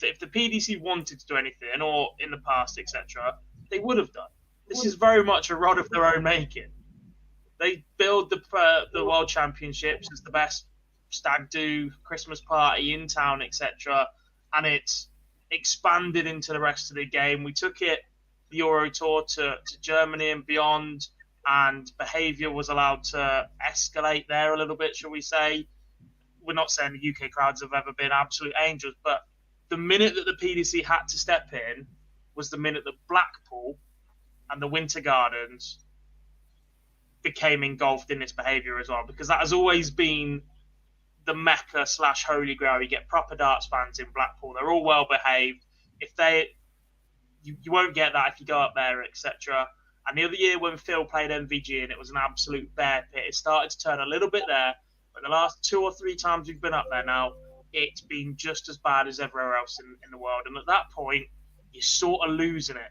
that if the PDC wanted to do anything, or in the past, etc., they would have done. This is very much a rod of their own making. They build the World Championships as the best stag do Christmas party in town, etc., and it's expanded into the rest of the game. We took it, the Euro Tour, to Germany and beyond, and behaviour was allowed to escalate there a little bit, shall we say. We're not saying the UK crowds have ever been absolute angels, but the minute that the PDC had to step in was the minute that Blackpool and the Winter Gardens became engulfed in this behaviour as well, because that has always been the Mecca / Holy Grail. You get proper darts fans in Blackpool. They're all well behaved. You won't get that if you go up there, etc. And the other year when Phill played MVG and it was an absolute bear pit, it started to turn a little bit there. But the last 2 or 3 times we've been up there now, it's been just as bad as everywhere else in the world. And at that point, you're sort of losing it.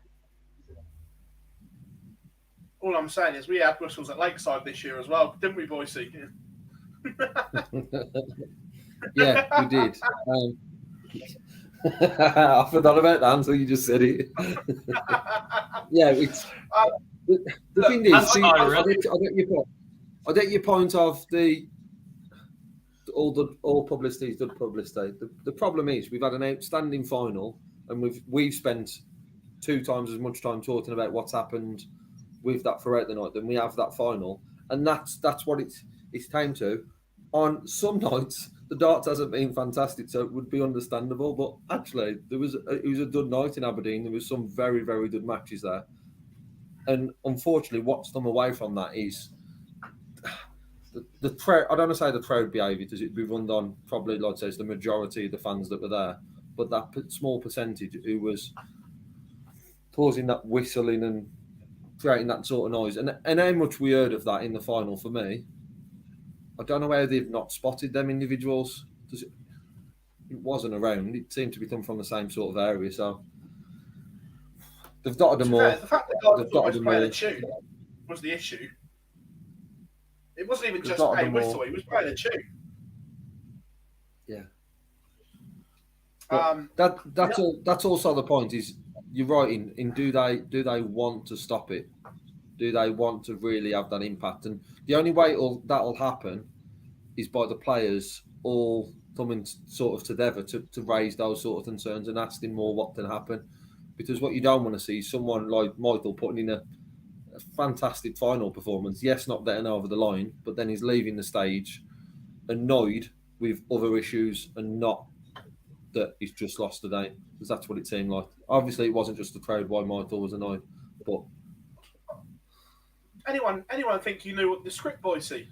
All I'm saying is we had whistles at Lakeside this year as well, didn't we, Boise? Yeah, we did. I forgot about that until you just said it. Yeah, it's the thing is, see, I get your point of all publicity is good publicity. The problem is we've had an outstanding final, and we've spent 2 times as much time talking about what's happened with that throughout the night than we have that final, and that's what it's time to. On some nights, the darts hasn't been fantastic, so it would be understandable. But actually, it was a good night in Aberdeen. There was some very, very good matches there, and unfortunately, what's them away from that is the crowd. I don't want to say the crowd behaviour, because it'd be run on probably, like I say, the majority of the fans that were there, but that small percentage who was causing that whistling and creating that sort of noise, and how much we heard of that in the final. For me, I don't know how they've not spotted them individuals. It wasn't around. It seemed to be coming from the same sort of area. So they've dotted them all. The fact that God was playing a tune was the issue. It wasn't even just a whistle. He was playing a tune. Yeah. That's also the point. Is you're right in do they want to stop it? Do they want to really have that impact? And the only way that'll happen is by the players all coming sort of together to raise those sort of concerns and asking more what can happen. Because what you don't want to see is someone like Michael putting in a fantastic final performance. Yes, not getting over the line, but then he's leaving the stage annoyed with other issues and not that he's just lost today. Because that's what it seemed like. Obviously, it wasn't just the crowd why Michael was annoyed, but. Anyone think you knew what the script, Boise?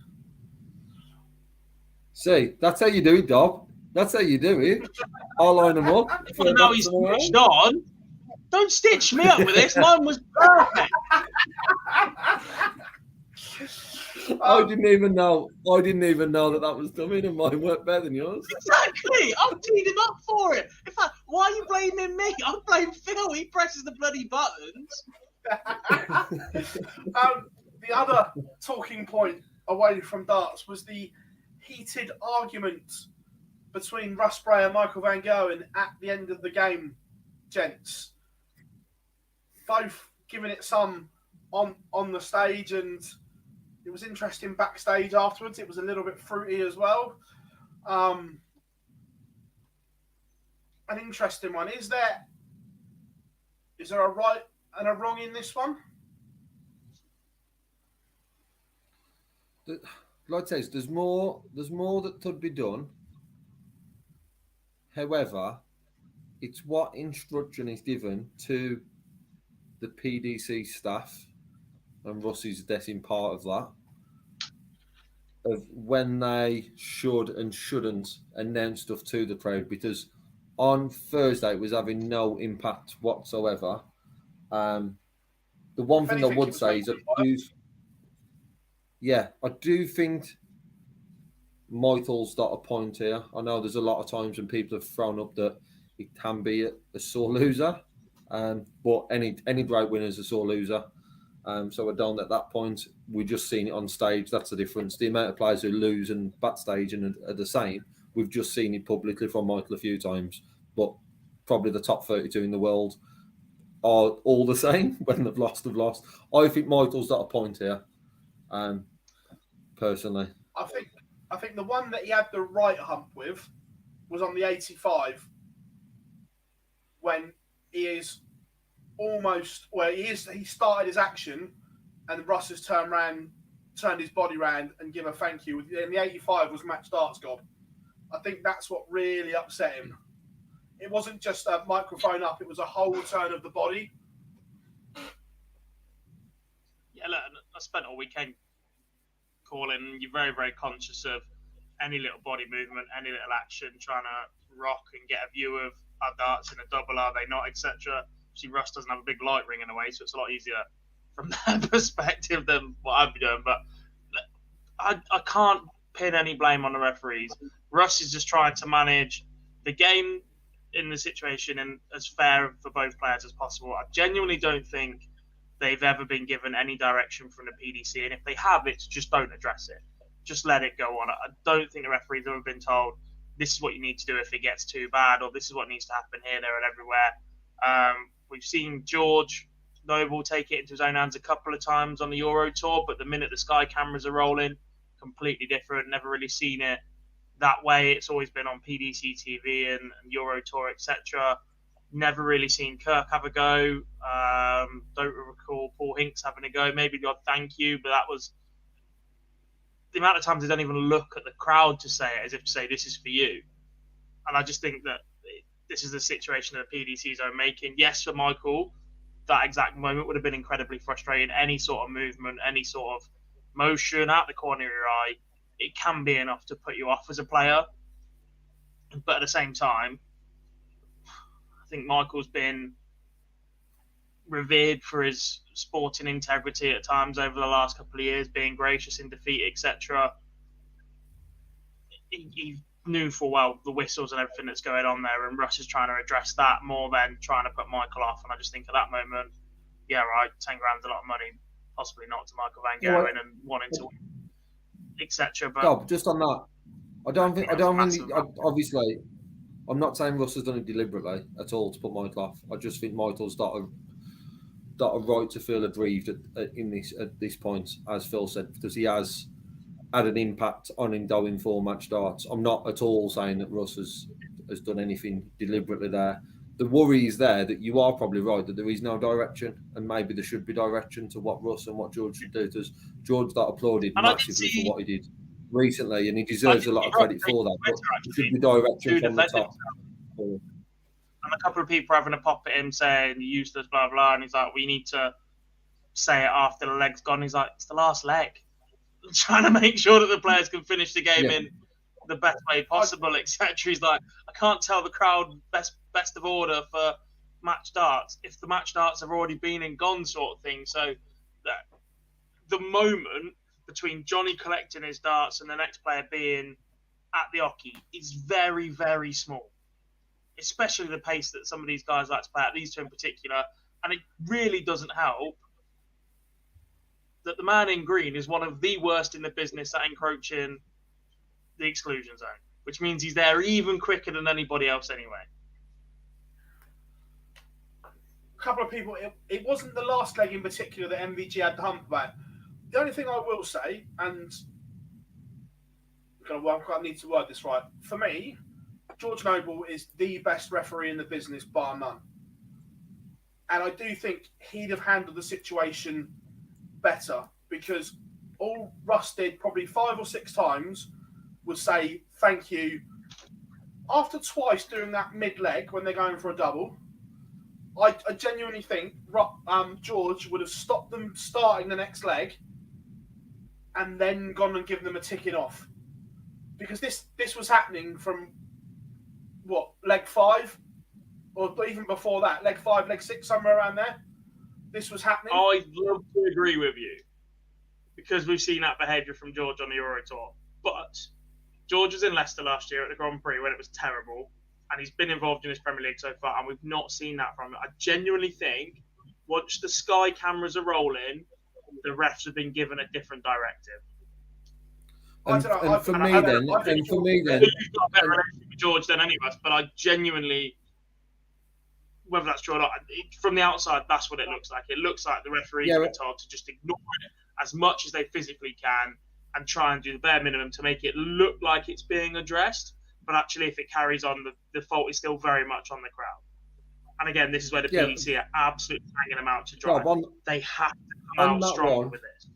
See, that's how you do it, Dob. That's how you do it. I'll line them up. Well, now he's switched on. Don't stitch me up with this. Mine was perfect. I didn't even know that was coming, and mine worked better than yours. Exactly. I'm teed him up for it. In fact, why are you blaming me? I'm blaming Phill. He presses the bloody buttons. The other talking point away from darts was the heated argument between Russ Bray and Michael Van Gerwen at the end of the game, gents. Both giving it some on the stage, and it was interesting backstage afterwards. It was a little bit fruity as well. an interesting one. Is there a right and a wrong in this one? Like I say, there's more that could be done. However, it's what instruction is given to the PDC staff, and Russ is definitely part of that, of when they should and shouldn't announce stuff to the crowd, because on Thursday it was having no impact whatsoever. The one thing I would say is I do think Michael's got a point here. I know there's a lot of times when people have thrown up that it can be a sore loser, but any great winner is a sore loser. So I don't at that point. We've just seen it on stage. That's the difference. The amount of players who lose and backstage and are the same. We've just seen it publicly from Michael a few times, but probably the top 32 in the world are all the same. When they've lost, they've lost. I think Michael's got a point here, personally. I think the one that he had the right hump with was on the 85, when he started his action and Russ has turned his body round and give a thank you. And the 85 was match darts God. I think that's what really upset him. It wasn't just a microphone up, it was a whole turn of the body. Yeah, look, I spent all weekend calling. You're very, very conscious of any little body movement, any little action, trying to rock and get a view of are darts in a double, are they not, etc. See, Russ doesn't have a big light ring in a way, so it's a lot easier from that perspective than what I'd be doing. But I can't pin any blame on the referees. Russ is just trying to manage the game in the situation and as fair for both players as possible. I genuinely don't think they've ever been given any direction from the PDC, and if they have, it's just don't address it. Just let it go on. I don't think the referees have ever been told this is what you need to do if it gets too bad, or this is what needs to happen here, there, and everywhere. We've seen George Noble take it into his own hands a couple of times on the Euro Tour, but the minute the Sky cameras are rolling, completely different. Never really seen it that way. It's always been on PDC TV and Euro Tour, etc. Never really seen Kirk have a go. Don't recall Paul Hinks having a go. Maybe the odd thank you, but that was the amount of times they don't even look at the crowd to say it, as if to say this is for you. And I just think that this is the situation that the PDCs are making. Yes, for Michael, that exact moment would have been incredibly frustrating. Any sort of movement, any sort of motion out the corner of your eye, it can be enough to put you off as a player. But at the same time, I think Michael's been revered for his sporting integrity at times over the last couple of years, being gracious in defeat, etc. He knew full well the whistles and everything that's going on there, and Russ is trying to address that more than trying to put Michael off. And I just think at that moment, yeah, right, 10 grand's a lot of money, possibly not to Michael Van Gogh and wanting to win, etc. But just on that, I don't think obviously, I'm not saying Russ has done it deliberately at all to put Michael off. I just think Michael's got a right to feel aggrieved at this point, as Phill said, because he has had an impact on him going for match darts. I'm not at all saying that Russ has done anything deliberately there. The worry is there that you are probably right, that there is no direction, and maybe there should be direction to what Russ and what George should do. Because George got applauded massively for what he did recently, and he deserves a lot of credit for that. But there should be direction from the top. And a couple of people having a pop at him saying useless, blah, blah. And he's like, we need to say it after the leg's gone. He's like, it's the last leg. I'm trying to make sure that the players can finish the game in the best way possible, etc. He's like, I can't tell the crowd best of order for match darts if the match darts have already been and gone, sort of thing. So the moment between Johnny collecting his darts and the next player being at the hockey is very, very small. Especially the pace that some of these guys like to play at, these two in particular. And it really doesn't help that the man in green is one of the worst in the business at encroaching the exclusion zone, which means he's there even quicker than anybody else anyway. A couple of people, it wasn't the last leg in particular that MVG had the hump about. The only thing I will say, and I need to word this right, for me, George Noble is the best referee in the business, bar none. And I do think he'd have handled the situation better, because all Russ did probably 5 or 6 times was say thank you. After twice doing that mid-leg when they're going for a double, I genuinely think George would have stopped them starting the next leg and then gone and given them a ticking off. Because this was happening from, what, leg 5? Or even before that, leg 5, leg 6, somewhere around there. This was happening. I'd love to agree with you, because we've seen that behaviour from George on the Euro Tour. But George was in Leicester last year at the Grand Prix when it was terrible, and he's been involved in his Premier League so far, and we've not seen that from him. I genuinely think once the Sky cameras are rolling, the refs have been given a different directive. And for me then, you've got a better relationship with George than any of us, but I genuinely, whether that's true or not, from the outside, that's what it looks like. It looks like the referees are told to just ignore it as much as they physically can and try and do the bare minimum to make it look like it's being addressed. But actually, if it carries on, the fault is still very much on the crowd. And again, this is where the PDC are absolutely hanging them out to dry. They have to come out strong with this.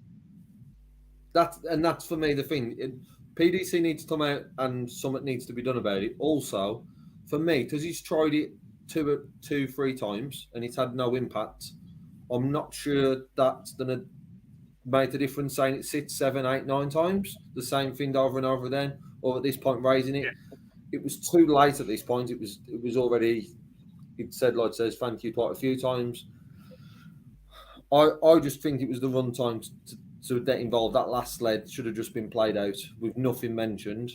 That's for me the thing. PDC needs to come out and something needs to be done about it. Also, for me, because he's tried it 2-3 times and it's had no impact, I'm not sure that's going to make a difference saying it sits 7, 8, 9 times, the same thing over and over again, or at this point raising it. Yeah. It was too late at this point. It was already, it said, like says, thank you quite a few times. I just think it was the run time to get involved. That last sled should have just been played out with nothing mentioned.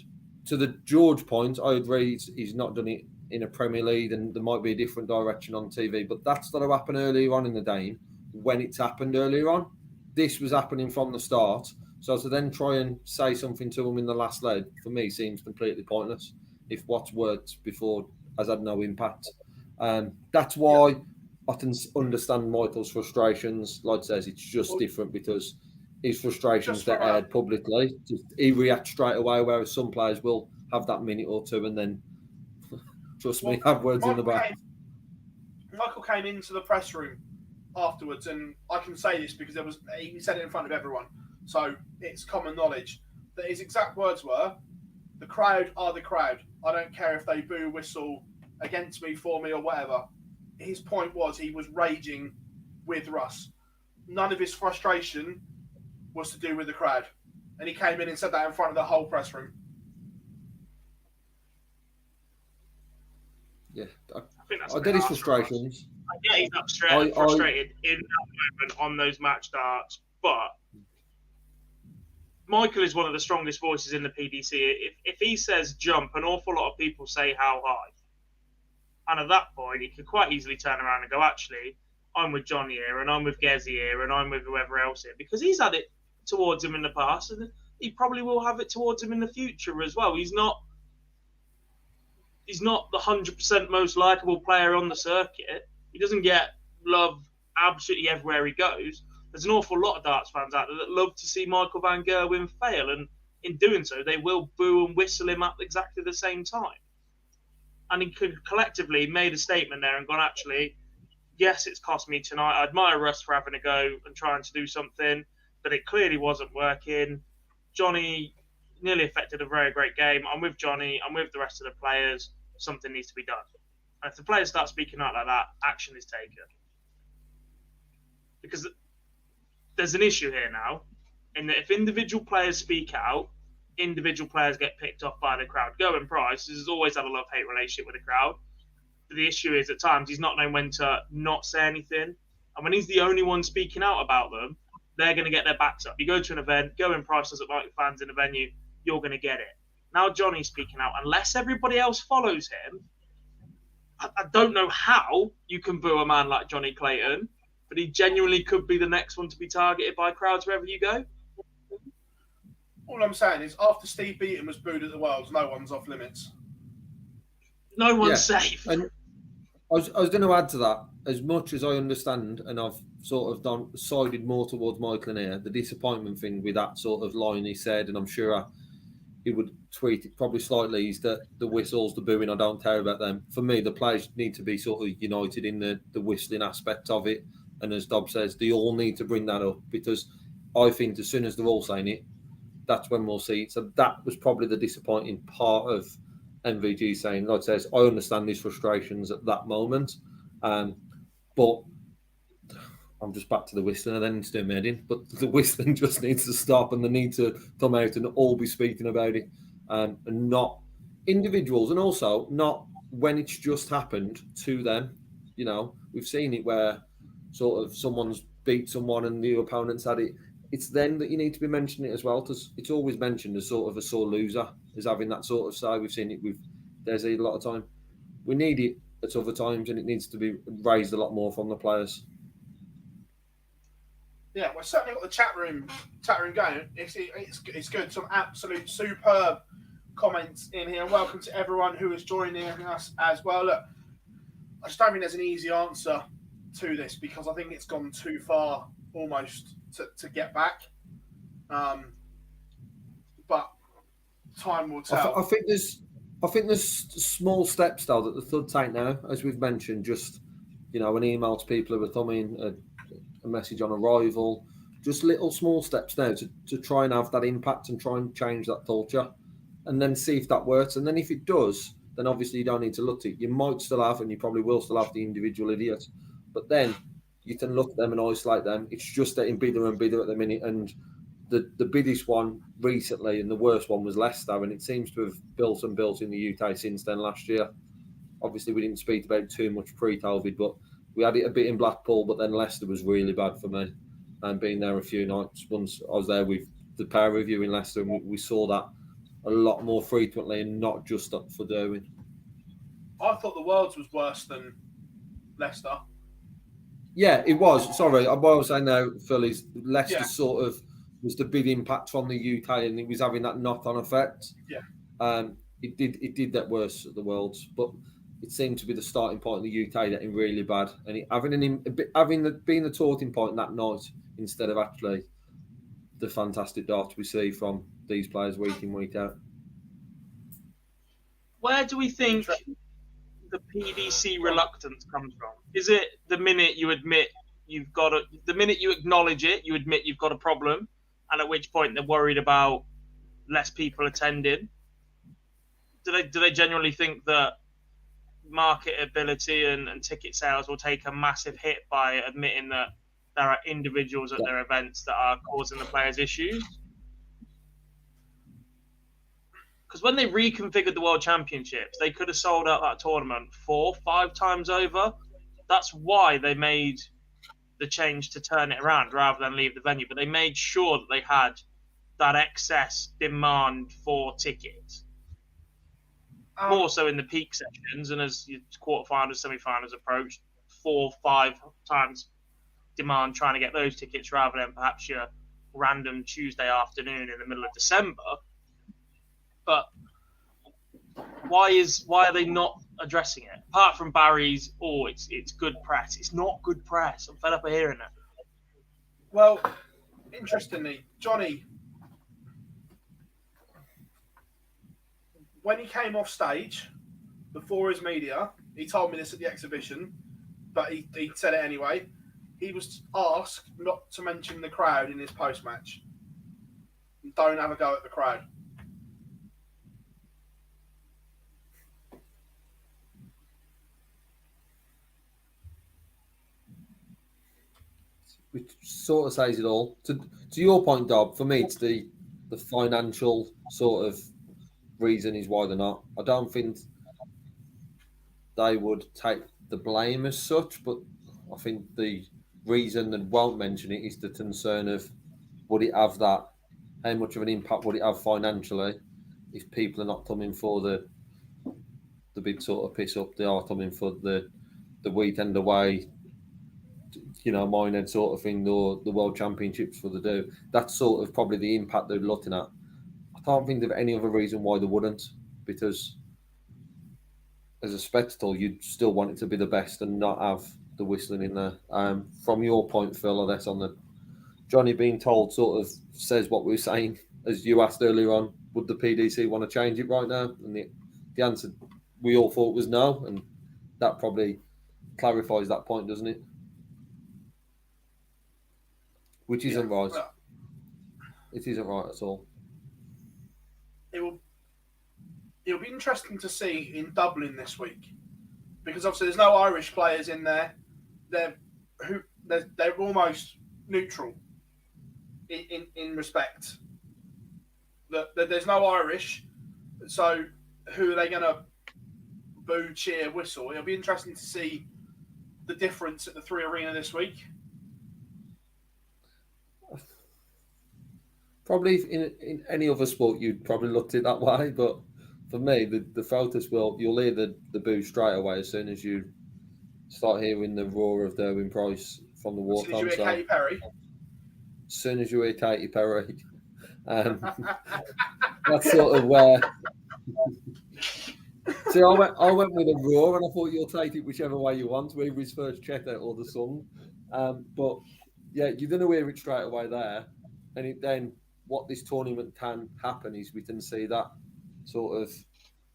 To the George point, I agree he's not done it in a Premier League and there might be a different direction on TV, but that's got to happen earlier on in the game when it's happened earlier on. This was happening from the start. So to then try and say something to him in the last leg, for me, seems completely pointless if what's worked before has had no impact. That's why I can understand Michael's frustrations. Like I says, it's just different because his frustrations that aired publicly, he reacts straight away, whereas some players will have that minute or two and then, trust me, have words in the back. Michael came into the press room afterwards, and I can say this because he said it in front of everyone, so it's common knowledge that his exact words were, "The crowd are the crowd. I don't care if they boo, whistle against me, for me, or whatever." His point was he was raging with Russ. None of his frustration was to do with the crowd, and he came in and said that in front of the whole press room. Yeah, I think that's I get his frustrations. I get he's frustrated in that moment on those match darts, but Michael is one of the strongest voices in the PDC. If he says jump, an awful lot of people say how high. And at that point, he could quite easily turn around and go, actually, I'm with Johnny here, and I'm with Gezi here, and I'm with whoever else here. Because he's had it towards him in the past, and he probably will have it towards him in the future as well. He's not the 100% most likeable player on the circuit. He doesn't get love absolutely everywhere he goes. There's an awful lot of darts fans out there that love to see Michael van Gerwen fail, and in doing so, they will boo and whistle him at exactly the same time. And he could collectively made a statement there and gone, actually, yes, it's cost me tonight. I admire Russ for having a go and trying to do something, but it clearly wasn't working. Johnny nearly affected a very great game. I'm with Johnny. I'm with the rest of the players. Something needs to be done. And if the players start speaking out like that, action is taken. Because there's an issue here now, in that if individual players speak out, individual players get picked off by the crowd. Gerwyn Price has always had a love-hate relationship with the crowd. But the issue is at times he's not known when to not say anything. And when he's the only one speaking out about them, they're going to get their backs up. You go to an event, Gerwyn Price doesn't like fans in a venue, you're going to get it. Now Johnny's speaking out. Unless everybody else follows him, I don't know how you can boo a man like Johnny Clayton, but he genuinely could be the next one to be targeted by crowds wherever you go. All I'm saying is, after Steve Beaton was booed at the Worlds, no one's off limits. No one's safe. And I was going to add to that, as much as I understand, and I've sort of sided more towards Michael in here, the disappointment thing with that sort of line he said, and I'm sure he would tweet it probably slightly is that the whistles, the booing, I don't care about them. For me, the players need to be sort of united in the whistling aspect of it. And as Dob says, they all need to bring that up, because I think as soon as they're all saying it, that's when we'll see it. So that was probably the disappointing part of MVG saying, like I says, I understand these frustrations at that moment, but I'm just back to the whistling and then it's doing made in. But the whistling just needs to stop, and they need to come out and all be speaking about it, and not individuals, and also not when it's just happened to them. We've seen it where sort of someone's beat someone and the opponent's had it. It's then that you need to be mentioning it as well, because it's always mentioned as sort of a sore loser, as having that sort of side. We've seen it with Desi a lot of time. We need it at other times, and it needs to be raised a lot more from the players. Yeah, we've certainly got the chat room going. It's good. Some absolute superb comments in here. Welcome to everyone who is joining us as well. Look, I just don't think there's an easy answer to this, because I think it's gone too far almost to get back. But time will tell. I think there's small steps though that the third take now, as we've mentioned. Just an email to people who are thumbing, a message on arrival, just little small steps now to try and have that impact and try and change that culture, and then see if that works. And then if it does, then obviously you don't need to look at it. You might still have, and you probably will still have, the individual idiots, but then you can look at them and isolate them. It's just getting bigger and bigger at the minute. And the biggest one recently and the worst one was Leicester, and it seems to have built and built in the UK since then last year. Obviously, we didn't speak about too much pre-COVID, but we had it a bit in Blackpool, but then Leicester was really bad for me. And being there a few nights, once I was there with the pair review in Leicester, and we saw that a lot more frequently, and not just for doing. I thought the Worlds was worse than Leicester. Yeah, it was. Sorry, what I was saying now, Phill, is Leicester Yeah. sort of was the big impact from the UK, and it was having that knock-on effect. Yeah. It did get worse at the Worlds, but it seemed to be the starting point in the UK getting really bad, and being the talking point that night instead of actually the fantastic darts we see from these players week in, week out. Where do we think the PDC reluctance comes from? Is it the minute you admit the minute you acknowledge it, you admit you've got a problem, and at which point they're worried about less people attending? Do they genuinely think that marketability and ticket sales will take a massive hit by admitting that there are individuals at their events that are causing the players issues? Because when they reconfigured the World Championships, they could have sold out that tournament 4-5 times over. That's why they made the change to turn it around rather than leave the venue. But they made sure that they had that excess demand for tickets. More so in the peak sessions, and as your quarterfinals, semi-finals approached, 4-5 times demand trying to get those tickets rather than perhaps your random Tuesday afternoon in the middle of December. But why are they not addressing it? Apart from Barry's, it's good press. It's not good press. I'm fed up of hearing that. Well, interestingly, Johnny, when he came off stage before his media, he told me this at the exhibition, but he said it anyway. He was asked not to mention the crowd in his post-match. Don't have a go at the crowd. Which sort of says it all. To your point, Dob, for me, it's the financial sort of reason is why they're not. I don't think they would take the blame as such, but I think the reason they won't mention it is the concern of would it have that, how much of an impact would it have financially if people are not coming for the big sort of piss up, they are coming for the weekend away, Minehead sort of thing, or the World Championships for the do. That's sort of probably the impact they're looking at. I can't think of any other reason why they wouldn't, because as a spectacle, you'd still want it to be the best and not have the whistling in there. From your point, Phill, that's on the Johnny being told sort of says what we were saying, as you asked earlier on, would the PDC want to change it right now? And the answer we all thought was no, and that probably clarifies that point, doesn't it? Which isn't right. Well, it isn't right at all. It'll be interesting to see in Dublin this week, because obviously there's no Irish players in there. They're almost neutral in respect. There's no Irish, so who are they going to boo, cheer, whistle? It'll be interesting to see the difference at the Three Arena this week. Probably in any other sport, you'd probably looked at it that way. But for me, the photos you'll hear the boo straight away as soon as you start hearing the roar of Derwin Price from the walk on. As soon as you hear Katy Perry. As soon as you hear Katy Perry. That's sort of where. See, I went with a roar, and I thought you'll take it whichever way you want, whether his first checker or the song. But yeah, you're going to hear it straight away there. And then what this tournament can happen is we can see that sort of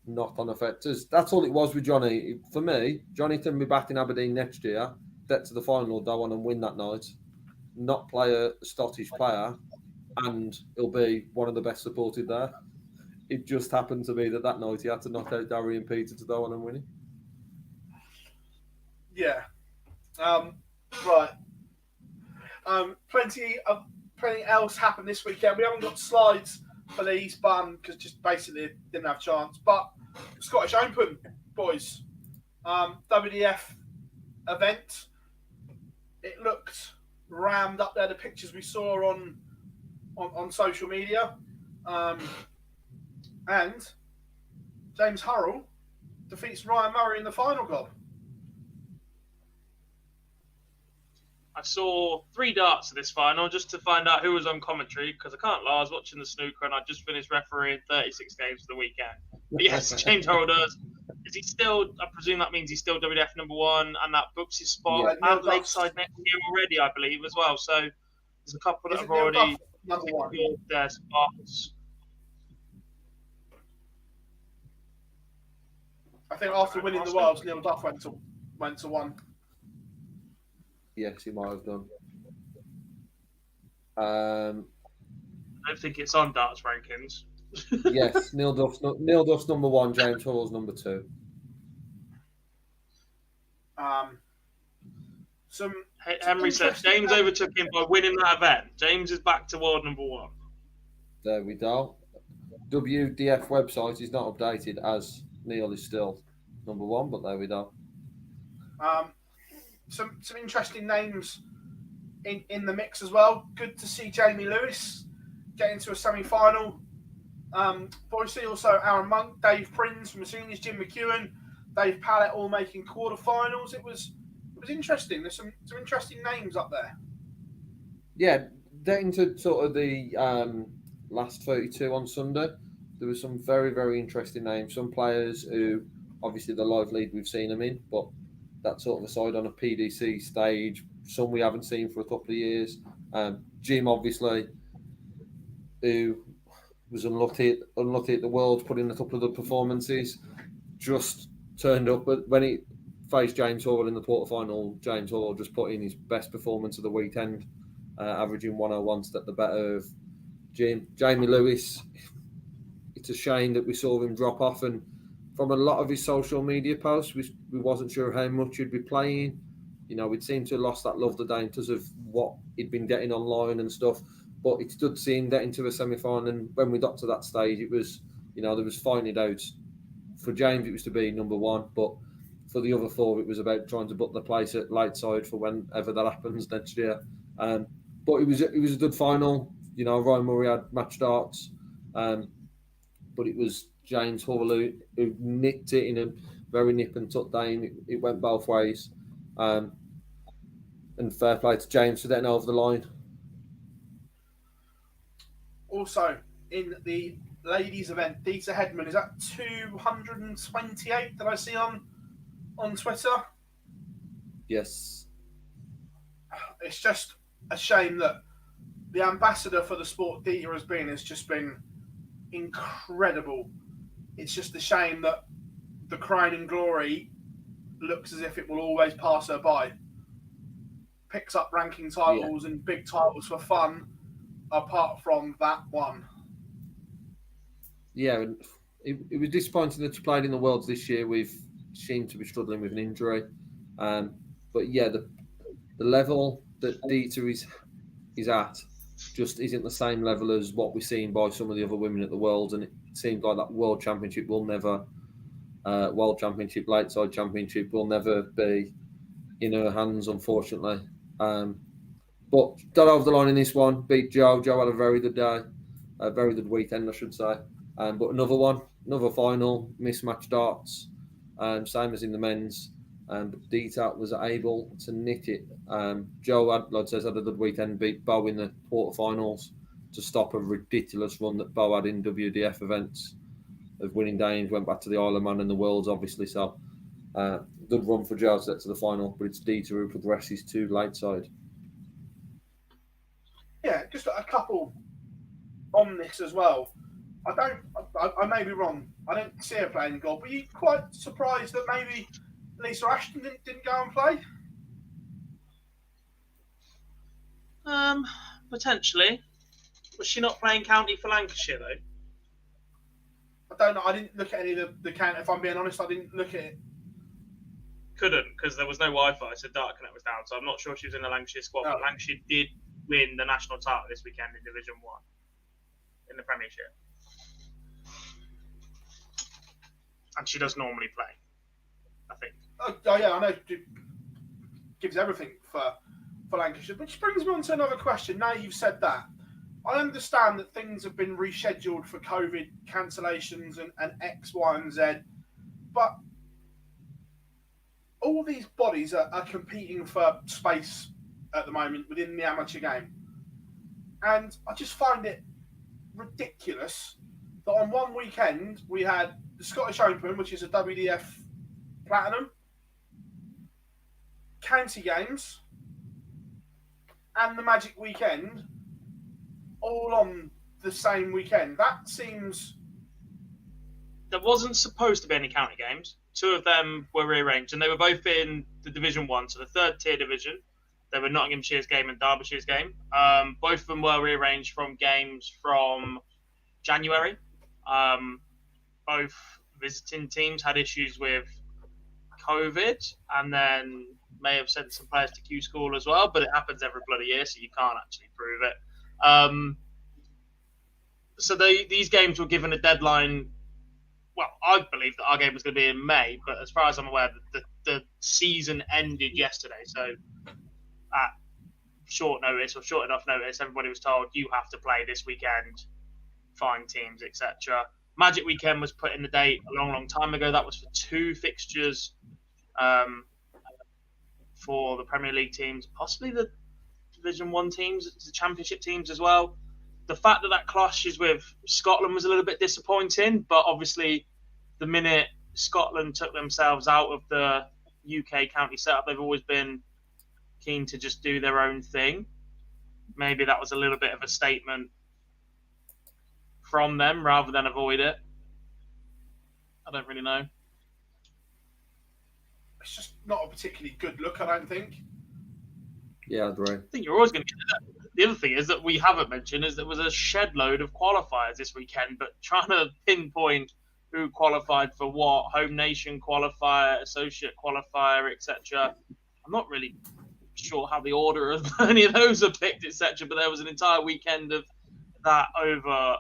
knock-on effect. That's all it was with Johnny. For me, Johnny can be back in Aberdeen next year, get to the final, go on and win that night, not play a Scottish player, and he'll be one of the best supported there. It just happened to be that night he had to knock out Darian Peter to go on and win it. Yeah. Right. Plenty else happened this weekend. We haven't got slides for these, because just basically didn't have a chance. But Scottish Open, boys. WDF event. It looked rammed up there, the pictures we saw on social media. And James Hurrell defeats Ryan Murray in the final, Gob. I saw 3 darts of this final just to find out who was on commentary, because I can't lie, I was watching the snooker and I just finished refereeing 36 games for the weekend. But yes, James Hurrell does. Is he still, I presume that means he's still WDF number 1, and that books his spot at Lakeside next year already, I believe, as well. So there's a couple that have already secured their spots. I think after winning the Worlds, Neil Duff went to 1. Yes, he might have done. I don't think it's on darts rankings. Yes, Neil Duff's number 1, James Hurrell's number 2. Henry said James overtook him by winning that event. James is back to world number 1. There we go. WDF website is not updated as Neil is still number 1, but there we go. Some interesting names in the mix as well. Good to see Jamie Lewis get into a semi-final. Obviously also Aaron Monk, Dave Prince from the seniors, Jim McEwen, Dave Pallett all making quarterfinals. It was interesting. There's some interesting names up there. Yeah, getting to sort of the last 32 on Sunday, there were some very, very interesting names. Some players who, obviously the live lead we've seen them in, but that sort of aside on a PDC stage, some we haven't seen for a couple of years. Jim, obviously, who was unlucky at the Worlds, put in a couple of the performances, just turned up. But when he faced James Hurrell in the quarterfinal, James Hurrell just put in his best performance of the weekend, averaging 101 to get the better of Jim. Jamie Lewis, it's a shame that we saw him drop off, and from a lot of his social media posts, we wasn't sure how much he'd be playing. You know, we'd seemed to have lost that love the day because of what he'd been getting online and stuff. But it's good to see him get into a semi-final. And when we got to that stage, it was, you know, there was finding out. For James, it was to be number 1. But for the other 4, it was about trying to book the place at Lightside for whenever that happens next year. But it was a good final. You know, Ryan Murray had match darts. But it was James Hurrell who nicked it in a very nip and tuck down. It went both ways. And fair play to James for getting over the line. Also, in the ladies' event, Dieter Hedman is at 228 that I see on Twitter. Yes. It's just a shame that the ambassador for the sport Dieter has just been incredible. It's just a shame that the crowning glory looks as if it will always pass her by. Picks up ranking titles and big titles for fun, apart from that one. Yeah, and it was disappointing that she played in the Worlds this year. We've seemed to be struggling with an injury. But yeah, the level that Dita is at just isn't the same level as what we're seeing by some of the other women at the Worlds. And it seems like that World Championship will never, World Championship, Late Side Championship will never be in her hands, unfortunately. But got over the line in this one, beat Joe. Joe had a very good day, a very good weekend, I should say. But another final, mismatched darts, same as in the men's. But Dita was able to knit it. Joe had, like I said, had a good weekend, beat Bo in the quarterfinals to stop a ridiculous run that Bo had in WDF events of winning games. Went back to the Isle of Man and the Worlds, obviously. So good run for Joe to get to the final. But it's Dita who progresses to late side. Yeah, just a couple on this as well. I may be wrong. I don't see her playing goal, but you quite surprised that maybe Lisa Ashton didn't go and play? Potentially. Was she not playing county for Lancashire though? I don't know. I didn't look at any of the count. If I'm being honest, I didn't look at it. Couldn't, because there was no Wi-Fi, so Data Connect was down. So I'm not sure she was in the Lancashire squad, but Lancashire did win the national title this weekend in Division 1 in the Premiership. And she does normally play, I think. Oh yeah, I know. It gives everything for Lancashire. Which brings me on to another question. Now you've said that, I understand that things have been rescheduled for COVID cancellations and X, Y, and Z, but all these bodies are competing for space at the moment within the amateur game. And I just find it ridiculous that on one weekend we had the Scottish Open, which is a WDF Platinum, county games, and the Magic Weekend all on the same weekend. That seems... There wasn't supposed to be any county games. Two of them were rearranged, and they were both in the Division 1, so the third tier division. They were Nottinghamshire's game and Derbyshire's game. Both of them were rearranged from games from January. Both visiting teams had issues with COVID, and then may have sent some players to Q School as well, but it happens every bloody year, so you can't actually prove it. So these games were given a deadline. Well, I believe that our game was going to be in May, but as far as I'm aware, the season ended yesterday. So at short notice or short enough notice, everybody was told you have to play this weekend, find teams, etc. Magic Weekend was put in the date a long, long time ago. That was for 2 fixtures for the Premier League teams, possibly the Division 1 teams, the Championship teams as well. The fact that clashes with Scotland was a little bit disappointing, but obviously the minute Scotland took themselves out of the UK county setup, they've always been keen to just do their own thing. Maybe that was a little bit of a statement from them rather than avoid it. I don't really know. It's just not a particularly good look, I don't think. Yeah, I agree. I think you're always going to get that. The other thing is that we haven't mentioned is there was a shed load of qualifiers this weekend, but trying to pinpoint who qualified for what, home nation qualifier, associate qualifier, etc. I'm not really sure how the order of any of those are picked, etc. But there was an entire weekend of that over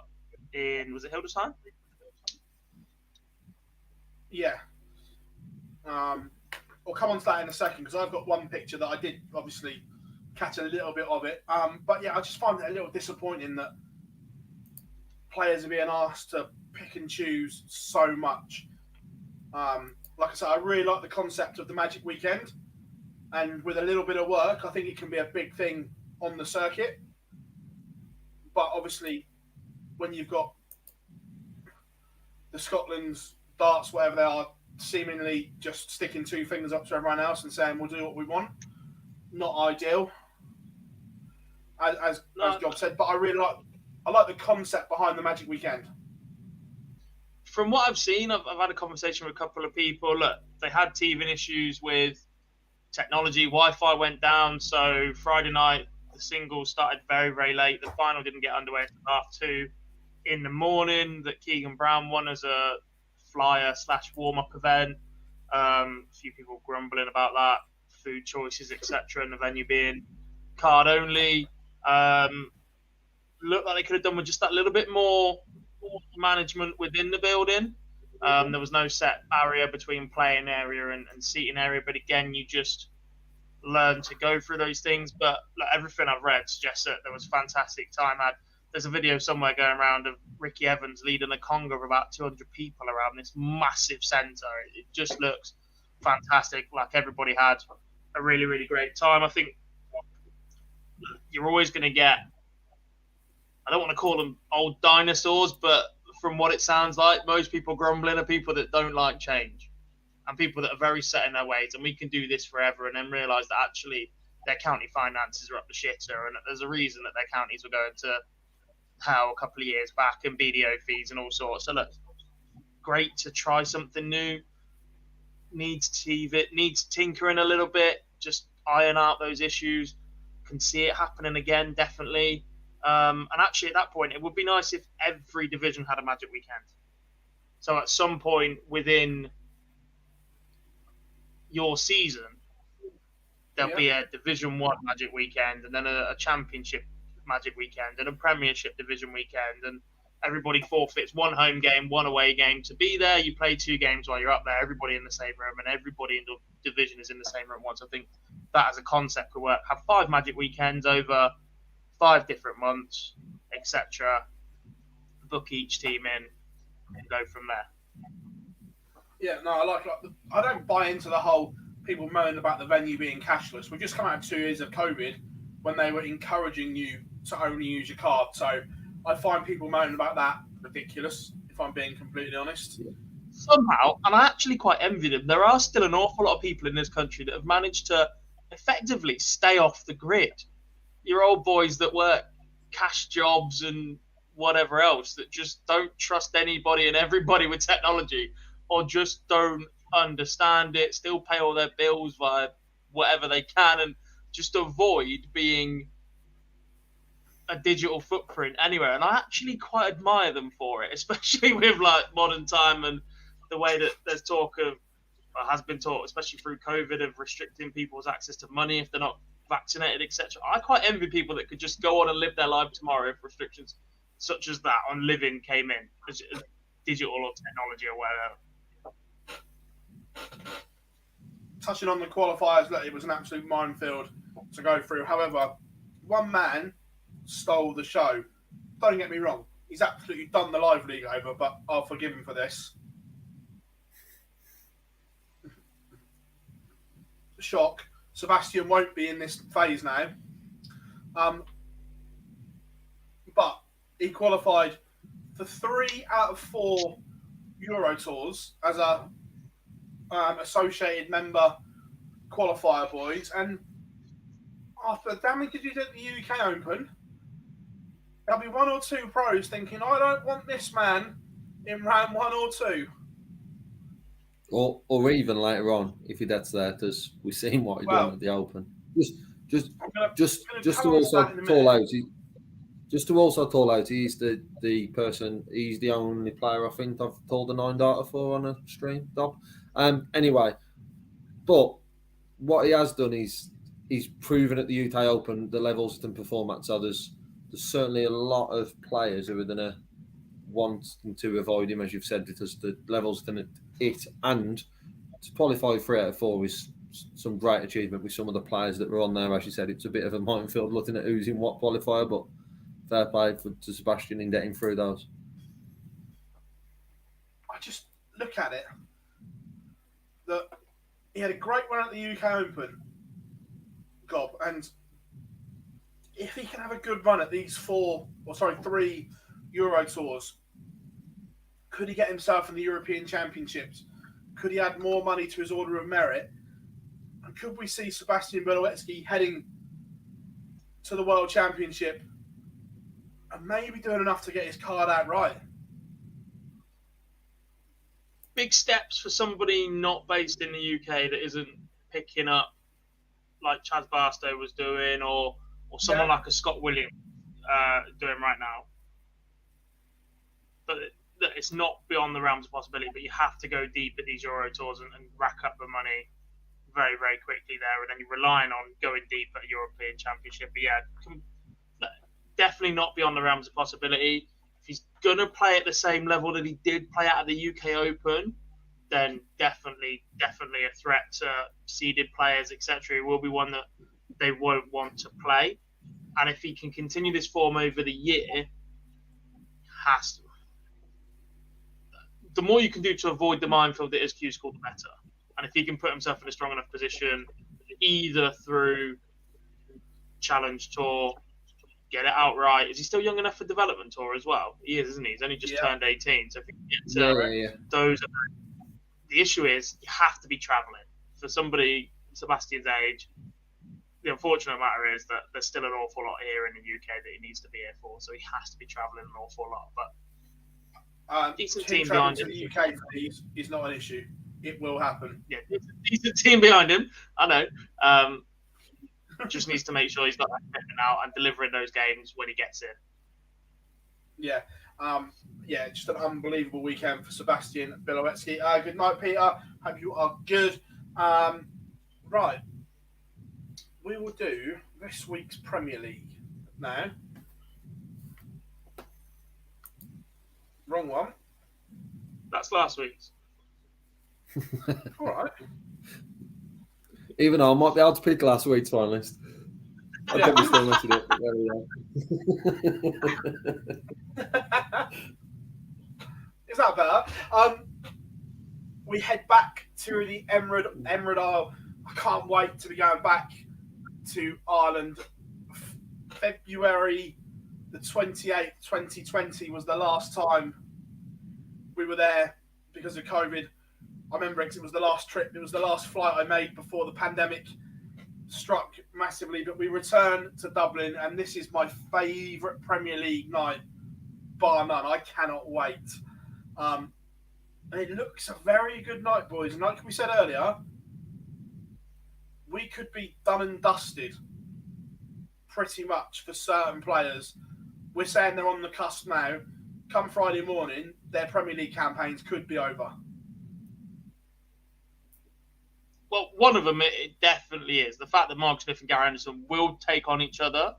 in, was it Hildesheim? Yeah. We'll come on to that in a second because I've got one picture that I did obviously catch a little bit of it. But yeah, I just find it a little disappointing that players are being asked to pick and choose so much. Like I said, I really like the concept of the Magic Weekend, and with a little bit of work, I think it can be a big thing on the circuit. But obviously, when you've got the Scotland's darts, whatever they are, seemingly just sticking 2 fingers up to everyone else and saying we'll do what we want, not ideal. As Job said, but I like the concept behind the Magic Weekend. from what I've seen, I've had a conversation with a couple of people. Look, they had teething issues with technology. Wi-Fi went down, so Friday night the singles started very, very late. The final didn't get underway until 2:30 in the morning. That Keegan Brown won as a flyer/warm-up event. A few people grumbling about that, food choices, etc., and the venue being card only. Looked like they could have done with just that little bit more management within the building. There was no set barrier between playing area and seating area, but again, you just learn to go through those things. But like, everything I've read suggests that there was fantastic time had. There's a video somewhere going around of Ricky Evans leading a conga of about 200 people around this massive centre. It just looks fantastic. Like, everybody had a really, really great time. I think you're always going to get, I don't want to call them old dinosaurs, but from what it sounds like, most people grumbling are people that don't like change and people that are very set in their ways, and we can do this forever, and then realise that actually their county finances are up the shitter, and there's a reason that their counties were going to hell a couple of years back, and BDO fees and all sorts. So look, great to try something new. Needs tinkering a little bit, just iron out those issues. Can see it happening again, definitely. And actually, at that point, it would be nice if every division had a Magic Weekend. So at some point within your season, there'll be a Division 1 Magic Weekend, and then a Championship Magic Weekend, and a Premiership Division Weekend, and everybody forfeits one home game, one away game to be there. You play 2 games while you're up there, everybody in the same room, and everybody in the division is in the same room once. I think that as a concept could work. Have 5 Magic Weekends over 5 different months, etc. Book each team in and go from there. Yeah, no, I don't buy into the whole people moaning about the venue being cashless. We've just come out of 2 years of COVID when they were encouraging you to only use your card. So I find people moaning about that ridiculous, if I'm being completely honest. Somehow, and I actually quite envy them, there are still an awful lot of people in this country that have managed to effectively stay off the grid. Your old boys that work cash jobs and whatever else, that just don't trust anybody and everybody with technology, or just don't understand it, still pay all their bills via whatever they can, and just avoid being a digital footprint anywhere. And I actually quite admire them for it, especially with like modern time and the way that there's talk of, or has been taught, especially through COVID, of restricting people's access to money if they're not vaccinated, etc. I quite envy people that could just go on and live their life tomorrow if restrictions such as that on living came in, as digital or technology or whatever. Touching on the qualifiers, look, it was an absolute minefield to go through. However, one man stole the show. Don't get me wrong, he's absolutely done the live league over, but I'll forgive him for this. Shock. Sebastian won't be in this phase now. But he qualified for 3 out of 4 Euro Tours as a associated member qualifier, boys. And after the damage he did at the UK Open, there'll be 1 or 2 pros thinking, I don't want this man in round 1 or 2. Or even later on, if he gets there, because we've seen what he's done at the Open. Just to also call out, he's the person. He's the only player I think I've told a 9 darter for on a stream. Anyway, but what he has done is he's proven at the UK Open the levels he can perform at. So there's certainly a lot of players who are going to want to avoid him, as you've said, because the levels can hit, and to qualify 3 out of 4 is some great achievement with some of the players that were on there. As you said, it's a bit of a minefield looking at who's in what qualifier, but fair play to Sebastian in getting through those. I just look at it that he had a great run at the UK Open, Gob, and if he can have a good run at these 3 Euro Tours, could he get himself in the European Championships? Could he add more money to his order of merit? And could we see Sebastian Belowecki heading to the World Championship and maybe doing enough to get his card out right? big steps for somebody not based in the UK that isn't picking up like Chaz Barstow was doing, or someone like a Scott Williams doing right now. But it's not beyond the realms of possibility. But you have to go deep at these Euro tours and rack up the money very, very quickly there, and then you're relying on going deep at a European Championship. But yeah, definitely not beyond the realms of possibility. If he's gonna play at the same level that he did play at the UK Open, then definitely a threat to seeded players, etc. He will be one that they won't want to play. And if he can continue this form over the year, has to. The more you can do to avoid the minefield that is Q School, the better. And if he can put himself in a strong enough position, either through Challenge Tour, get it outright. Is he still young enough for Development Tour as well? He is, isn't he? He's only just turned 18. So if he can get to those, the issue is you have to be travelling. For somebody Sebastian's age, the unfortunate matter is that there's still an awful lot here in the UK that he needs to be here for. So he has to be travelling an awful lot. But decent team behind him. To the UK for these is not an issue. It will happen. Yeah, decent team behind him. I know. Just needs to make sure he's got that commitment out and delivering those games when he gets in. Yeah. Just an unbelievable weekend for Sebastian Bilowetsky. Good night, Peter. Hope you are good. Right. We will do this week's Premier League now. Wrong one. That's last week's. All right. Even though I might be able to pick last week's finalist. I probably still messed it up. But there we are. Is that better? We head back to the Emerald Isle. I can't wait to be going back to Ireland. February the 28th, 2020 was the last time we were there because of COVID. I remember it was the last trip. It was the last flight I made before the pandemic struck massively. But we return to Dublin, and this is my favourite Premier League night, bar none. I cannot wait. And it looks a very good night, boys. And like we said earlier, we could be done and dusted pretty much for certain players. We're saying they're on the cusp now. Come Friday morning, their Premier League campaigns could be over. Well, one of them, it definitely is. The fact that Mark Smith and Gary Anderson will take on each other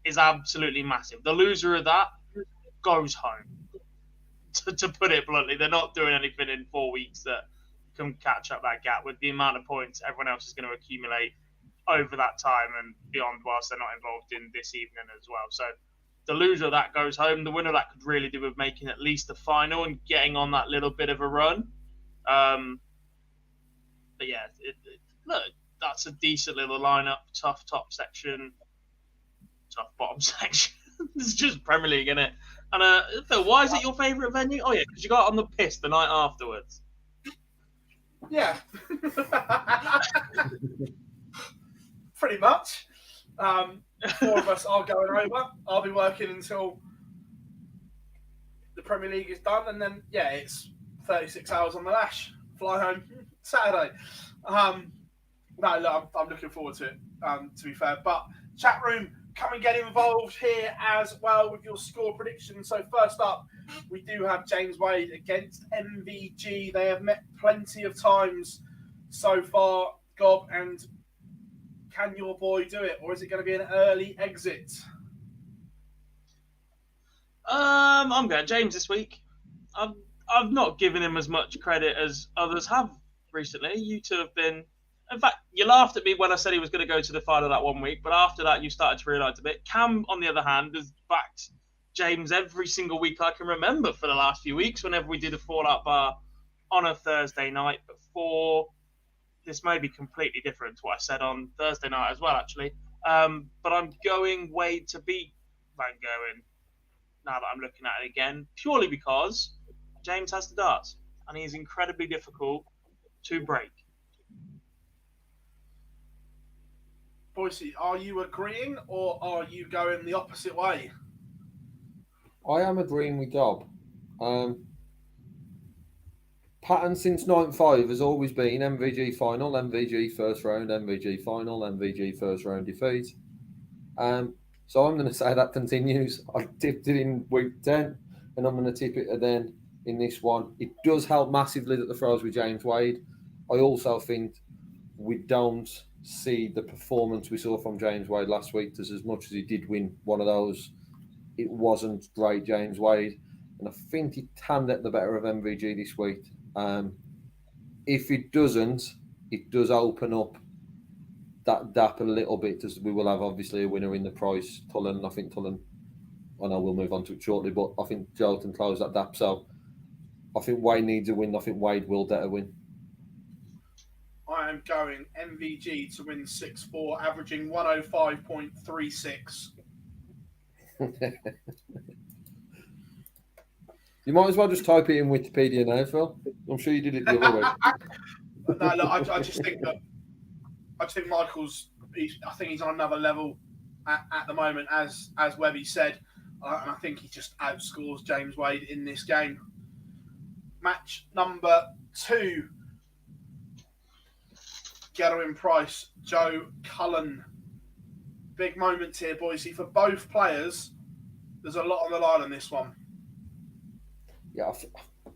is absolutely massive. The loser of that goes home. To put it bluntly, they're not doing anything in 4 weeks that can catch up that gap with the amount of points everyone else is going to accumulate over that time and beyond whilst they're not involved in this evening as well. So the loser of that goes home. The winner of that could really do with making at least the final and getting on that little bit of a run. But yeah, look, that's a decent little lineup. Tough top section, tough bottom section. It's just Premier League, isn't it? And Phill, why is it your favourite venue? Oh yeah, because you got on the piss the night afterwards. Yeah. Pretty much. 4 of us are going over. I'll be working until the Premier League is done, and then it's 36 hours on the lash. Fly home Saturday. I'm looking forward to it, to be fair. But chat room, come and get involved here as well with your score predictions. So first up, we do have James Wade against MVG. They have met plenty of times so far, Gob, and can your boy do it, or is it going to be an early exit? I'm going James this week. I've not given him as much credit as others have recently. You two have been... In fact, you laughed at me when I said he was going to go to the final that 1 week, but after that you started to realise a bit. Cam, on the other hand, has backed James every single week I can remember for the last few weeks whenever we did a Fallout Bar on a Thursday night before. This may be completely different to what I said on Thursday night as well, actually. But I'm going Wade to beat Van Gogh now that I'm looking at it again, purely because James has the darts, and he is incredibly difficult to break. Boise, are you agreeing, or are you going the opposite way? I am agreeing with Gob. pattern since '95 has always been MVG final, MVG first round, MVG final, MVG first round defeat. So I'm going to say that continues. I tipped it in week 10, and I'm going to tip it again in this one. It does help massively that the throws with James Wade. I also think we don't see the performance we saw from James Wade last week. As much as he did win one of those, it wasn't great James Wade. And I think he can get the better of MVG this week. If it doesn't, it does open up that gap a little bit, as we will have obviously a winner in the price. Tullen, I think Tullen, I know we'll move on to it shortly, but I think Joe can close that gap. So I think Wade needs a win. I think Wade will get a win. I am going MVG to win 6-4, averaging 105.36. You might as well just type it in Wikipedia now, Phil. I'm sure you did it the other week. No, look, I just think Michael's. I think he's on another level at the moment, as Webby said, and I think he just outscores James Wade in this game. Match number 2. Gerwin Price, Joe Cullen. Big moments here, boys. See, for both players, there's a lot on the line on this one. Yeah,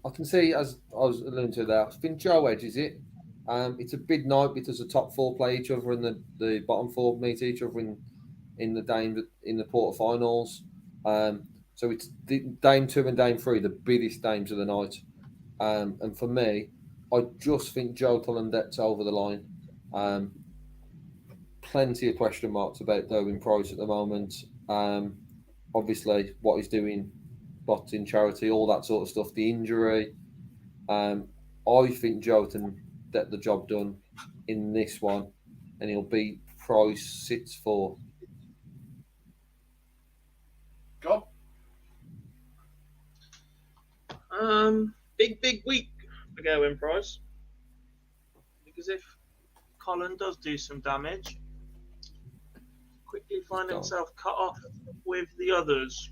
I can see, as I was alluding to there, I think Joe edges it. It's a big night because the top 4 play each other and the bottom 4 meet each other in the quarterfinals. So it's Dame 2 and Dame 3, the biggest games of the night. And for me, I just think Joe Cullen gets over the line. Plenty of question marks about Gerwin Price at the moment. Obviously, what he's doing, boxing, charity, all that sort of stuff, the injury. I think Joe can get the job done in this one, and he'll beat Price 6-4. Go. Big week for Gerwin Price, because if Colin does do some damage, quickly find himself cut off with the others.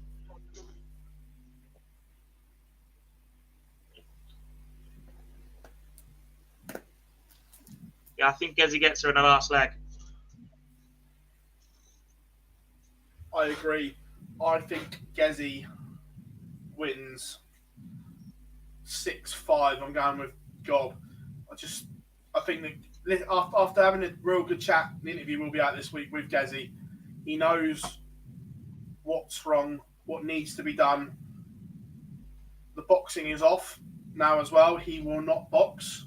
Yeah, I think Gezi gets her in the last leg. I agree. I think Gezi wins 6-5. I'm going with Gob. I think that after having a real good chat, the interview will be out this week with Gezi. He knows what's wrong, what needs to be done. The boxing is off now as well. He will not box.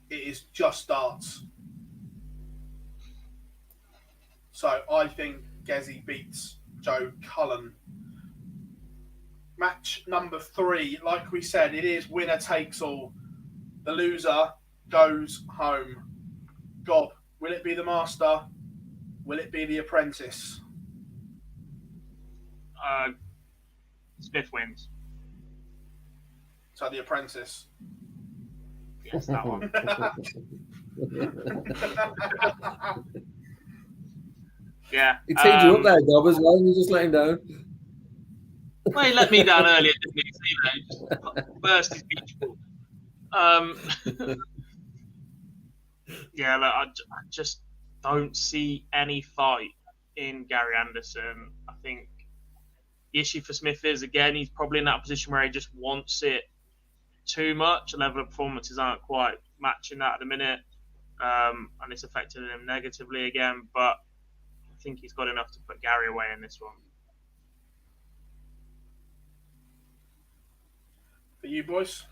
It is just darts. So I think Gezi beats Joe Cullen. Match number 3, like we said, it is winner takes all. The loser goes home. Gob, will it be the master? Will it be the apprentice? Smith wins. So the apprentice. Yes, that one. Yeah. He teed you up there, Gob, as well, and you just let him down. Well, he let me down earlier, didn't he? So, just burst his beach ball. Yeah, look, I just don't see any fight in Gary Anderson. I think the issue for Smith is, again, he's probably in that position where he just wants it too much. The level of performances aren't quite matching that at the minute, and it's affecting him negatively again. But I think he's got enough to put Gary away in this one. For you boys?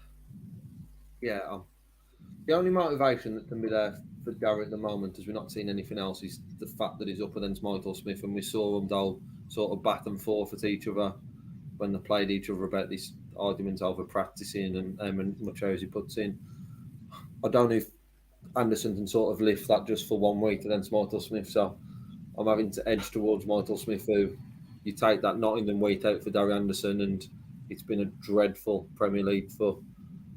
Yeah. The only motivation that can be there for Gary at the moment, as we're not seeing anything else, is the fact that he's up against Michael Smith, and we saw them go sort of back and forth at each other when they played each other about this argument over practicing and much as he puts in. I don't know if Anderson can sort of lift that just for 1 week against Michael Smith, so I'm having to edge towards Michael Smith, who you take that Nottingham weight out for Gary Anderson, and it's been a dreadful Premier League for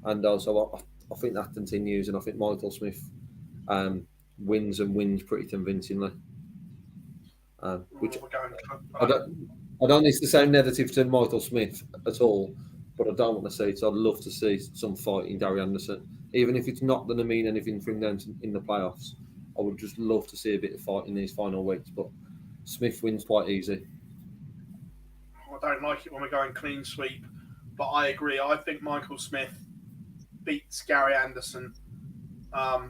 Ando. So I think that continues, and I think Michael Smith wins pretty convincingly. Which I don't think it's the same negative to Michael Smith at all, but I don't want to see it. So I'd love to see some fight in Gary Anderson, even if it's not going to mean anything for him then in the playoffs. I would just love to see a bit of fight in these final weeks. But Smith wins quite easy. I don't like it when we're going clean sweep, but I agree. I think Michael Smith beats Gary Anderson. I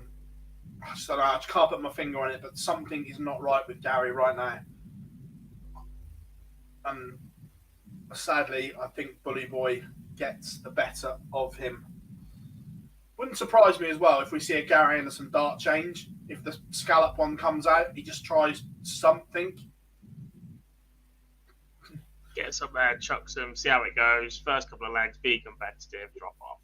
can't put my finger on it, but something is not right with Gary right now. And sadly, I think Bully Boy gets the better of him. Wouldn't surprise me as well if we see a Gary Anderson dart change. If the scallop one comes out, he just tries something. Gets up there, chucks him, see how it goes. First couple of legs, be competitive, drop off.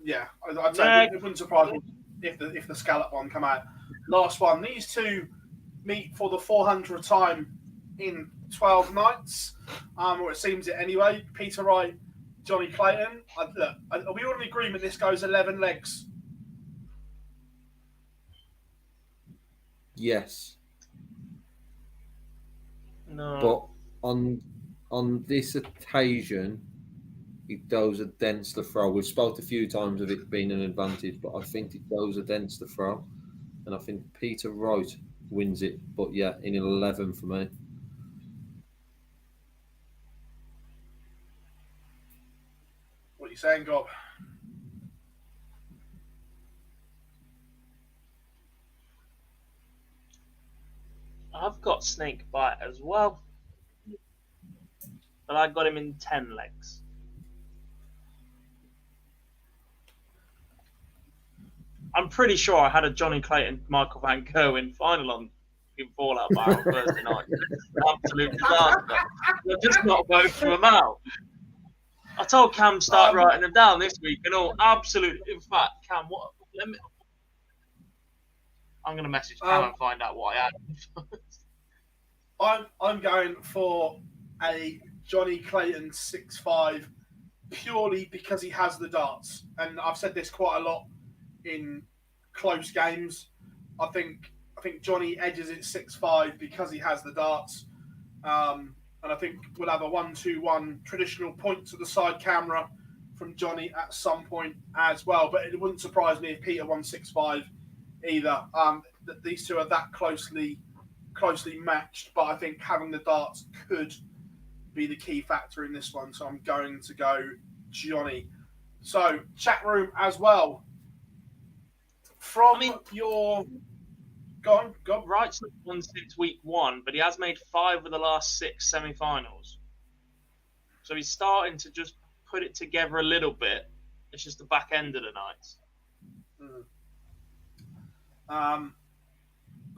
Yeah, I'd say it wouldn't surprise me if the scallop one come out. Last one. These two meet for the 400th time in 12 nights, or it seems it anyway. Peter Wright, Johnny Clayton. Look, are we all in agreement this goes 11 legs? Yes. No. But on this occasion, it goes against the throw. We've spoke a few times of it being an advantage, but I think it goes against the throw. And I think Peter Wright wins it. But yeah, in 11 for me. What are you saying, Gob? I've got Snake Bite as well. But I got him in 10 legs. I'm pretty sure I had a Johnny Clayton, Michael Van Gerwen final on in Fallout Bar on Thursday night. Absolute disaster. They're just not both of them out. I told Cam start writing them down this week and all. Absolute. In fact, Cam, what? I'm going to message Cam and find out what I had. I'm going for a Johnny Clayton 6'5", purely because he has the darts, and I've said this quite a lot in close games. I think Johnny edges it 6'5" because he has the darts, and I think we'll have a 1-2-1 traditional point to the side camera from Johnny at some point as well. But it wouldn't surprise me if Peter won 6'5" either. These two are that closely matched, but I think having the darts could be the key factor in this one. So I'm going to go Johnny. So chat room as well. Your go on. Wright's not won since week 1, but he has made 5 of the last 6 semi-finals. So he's starting to just put it together a little bit. It's just the back end of the night.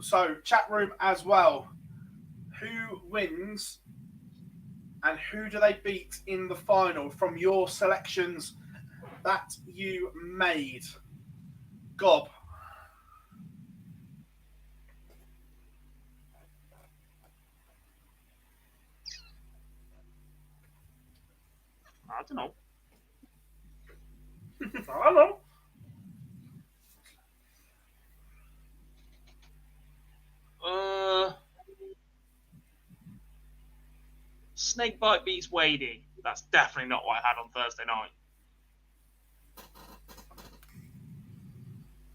So chat room as well. Who wins and who do they beat in the final from your selections that you made? Gob. I don't know. I don't know. Snakebite beats Wadey. That's definitely not what I had on Thursday night.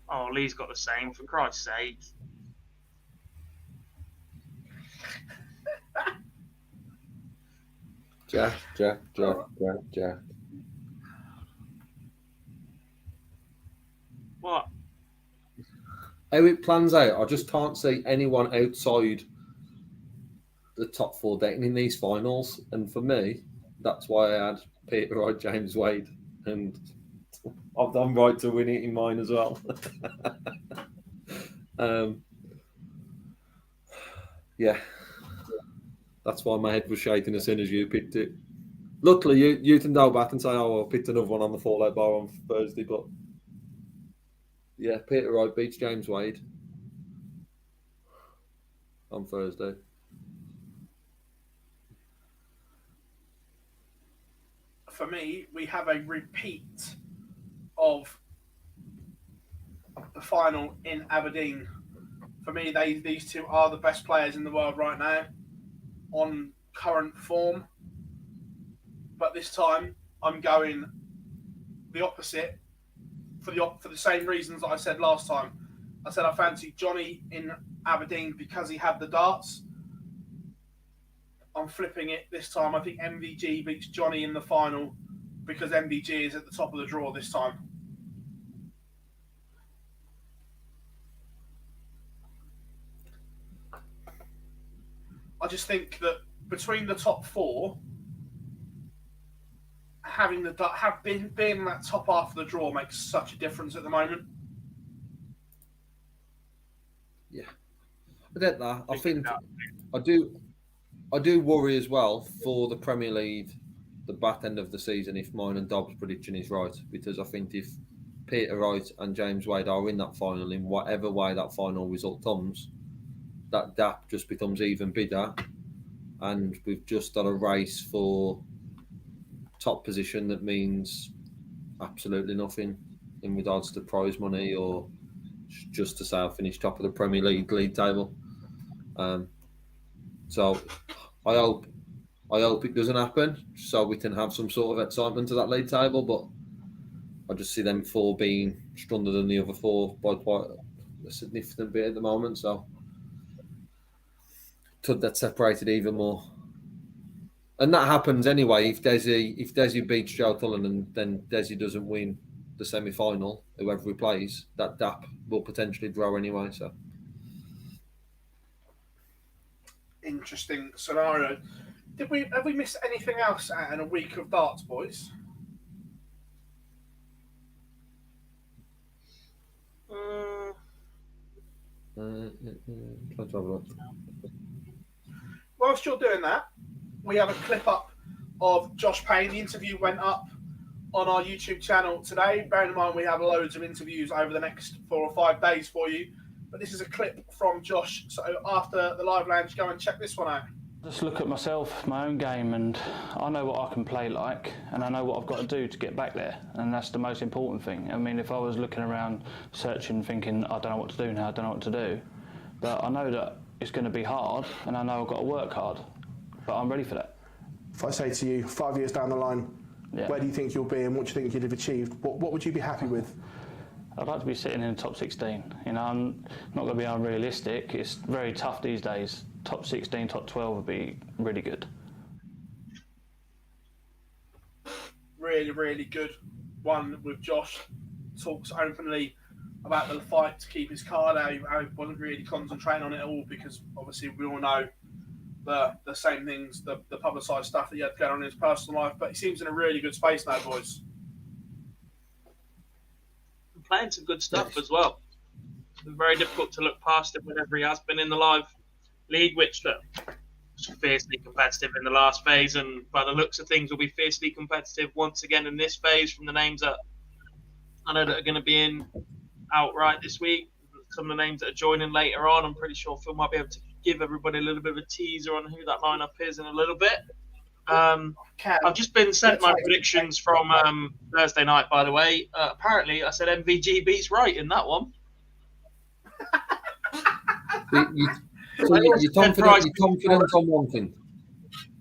Oh, Lee's got the same, for Christ's sake. Jack. What? How it plans out, I just can't see anyone outside the top 4 getting in these finals. And for me, that's why I had Peter Wright, James Wade. And I've done right to win it in mine as well. Yeah. That's why my head was shaking as soon as you picked it. Luckily, you can go back and say, oh, I picked another one on the Fallout Bar on Thursday. But yeah, Peter Wright beats James Wade on Thursday. For me, we have a repeat of the final in Aberdeen. For me, these two are the best players in the world right now on current form. But this time, I'm going the opposite for the same reasons that I said last time. I said I fancy Johnny in Aberdeen because he had the darts. I'm flipping it this time. I think MVG beats Johnny in the final because MVG is at the top of the draw this time. I just think that between the top four, being in that top half of the draw makes such a difference at the moment. Yeah, I get that. I think I do worry as well for the Premier League, the back end of the season, if mine and Dobbs' prediction is right, because I think if Peter Wright and James Wade are in that final, in whatever way that final result comes, that gap just becomes even bigger, and we've just got a race for top position that means absolutely nothing in regards to prize money or just to say I'll finish top of the Premier League table. So I hope it doesn't happen, so we can have some sort of excitement to that league table. But I just see them four being stronger than the other four by quite a significant bit at the moment. So could that separated even more? And that happens anyway. If Desi beats Joe Cullen and then Desi doesn't win the semi-final, whoever he plays, that gap will potentially grow anyway. So interesting scenario. Have we missed anything else in a week of darts, boys? try to have a look. Whilst you're doing that, we have a clip up of Josh Payne. The interview went up on our YouTube channel today. Bearing in mind we have loads of interviews over the next 4 or 5 days for you. But this is a clip from Josh. So after the live lounge, go and check this one out. Just look at myself, my own game, and I know what I can play like, and I know what I've got to do to get back there, and that's the most important thing. I mean, if I was looking around, searching, thinking, I don't know what to do now, I don't know what to do, but I know that it's going to be hard, and I know I've got to work hard, but I'm ready for that. If I say to you, 5 years down the line, where do you think you'll be and what do you think you'd have achieved? What would you be happy with? I'd like to be sitting in the top 16. You know, I'm not going to be unrealistic. It's very tough these days. Top 16, top 12 would be really good. Really, really good one with Josh. Talks openly about the fight to keep his card out. He wasn't really concentrating on it at all because obviously we all know the same things, the publicised stuff that he had going on in his personal life. But he seems in a really good space now, boys. Playing some good stuff as well. It's been very difficult to look past him whenever he has been in the live league, which look, was fiercely competitive in the last phase, and by the looks of things will be fiercely competitive once again in this phase from the names that I know that are going to be in outright this week. Some of the names that are joining later on, I'm pretty sure Phill might be able to give everybody a little bit of a teaser on who that lineup is in a little bit. I've just been sent my predictions from Thursday night, by the way. Apparently, I said MVG beats Wright in that one. You're confident on one thing.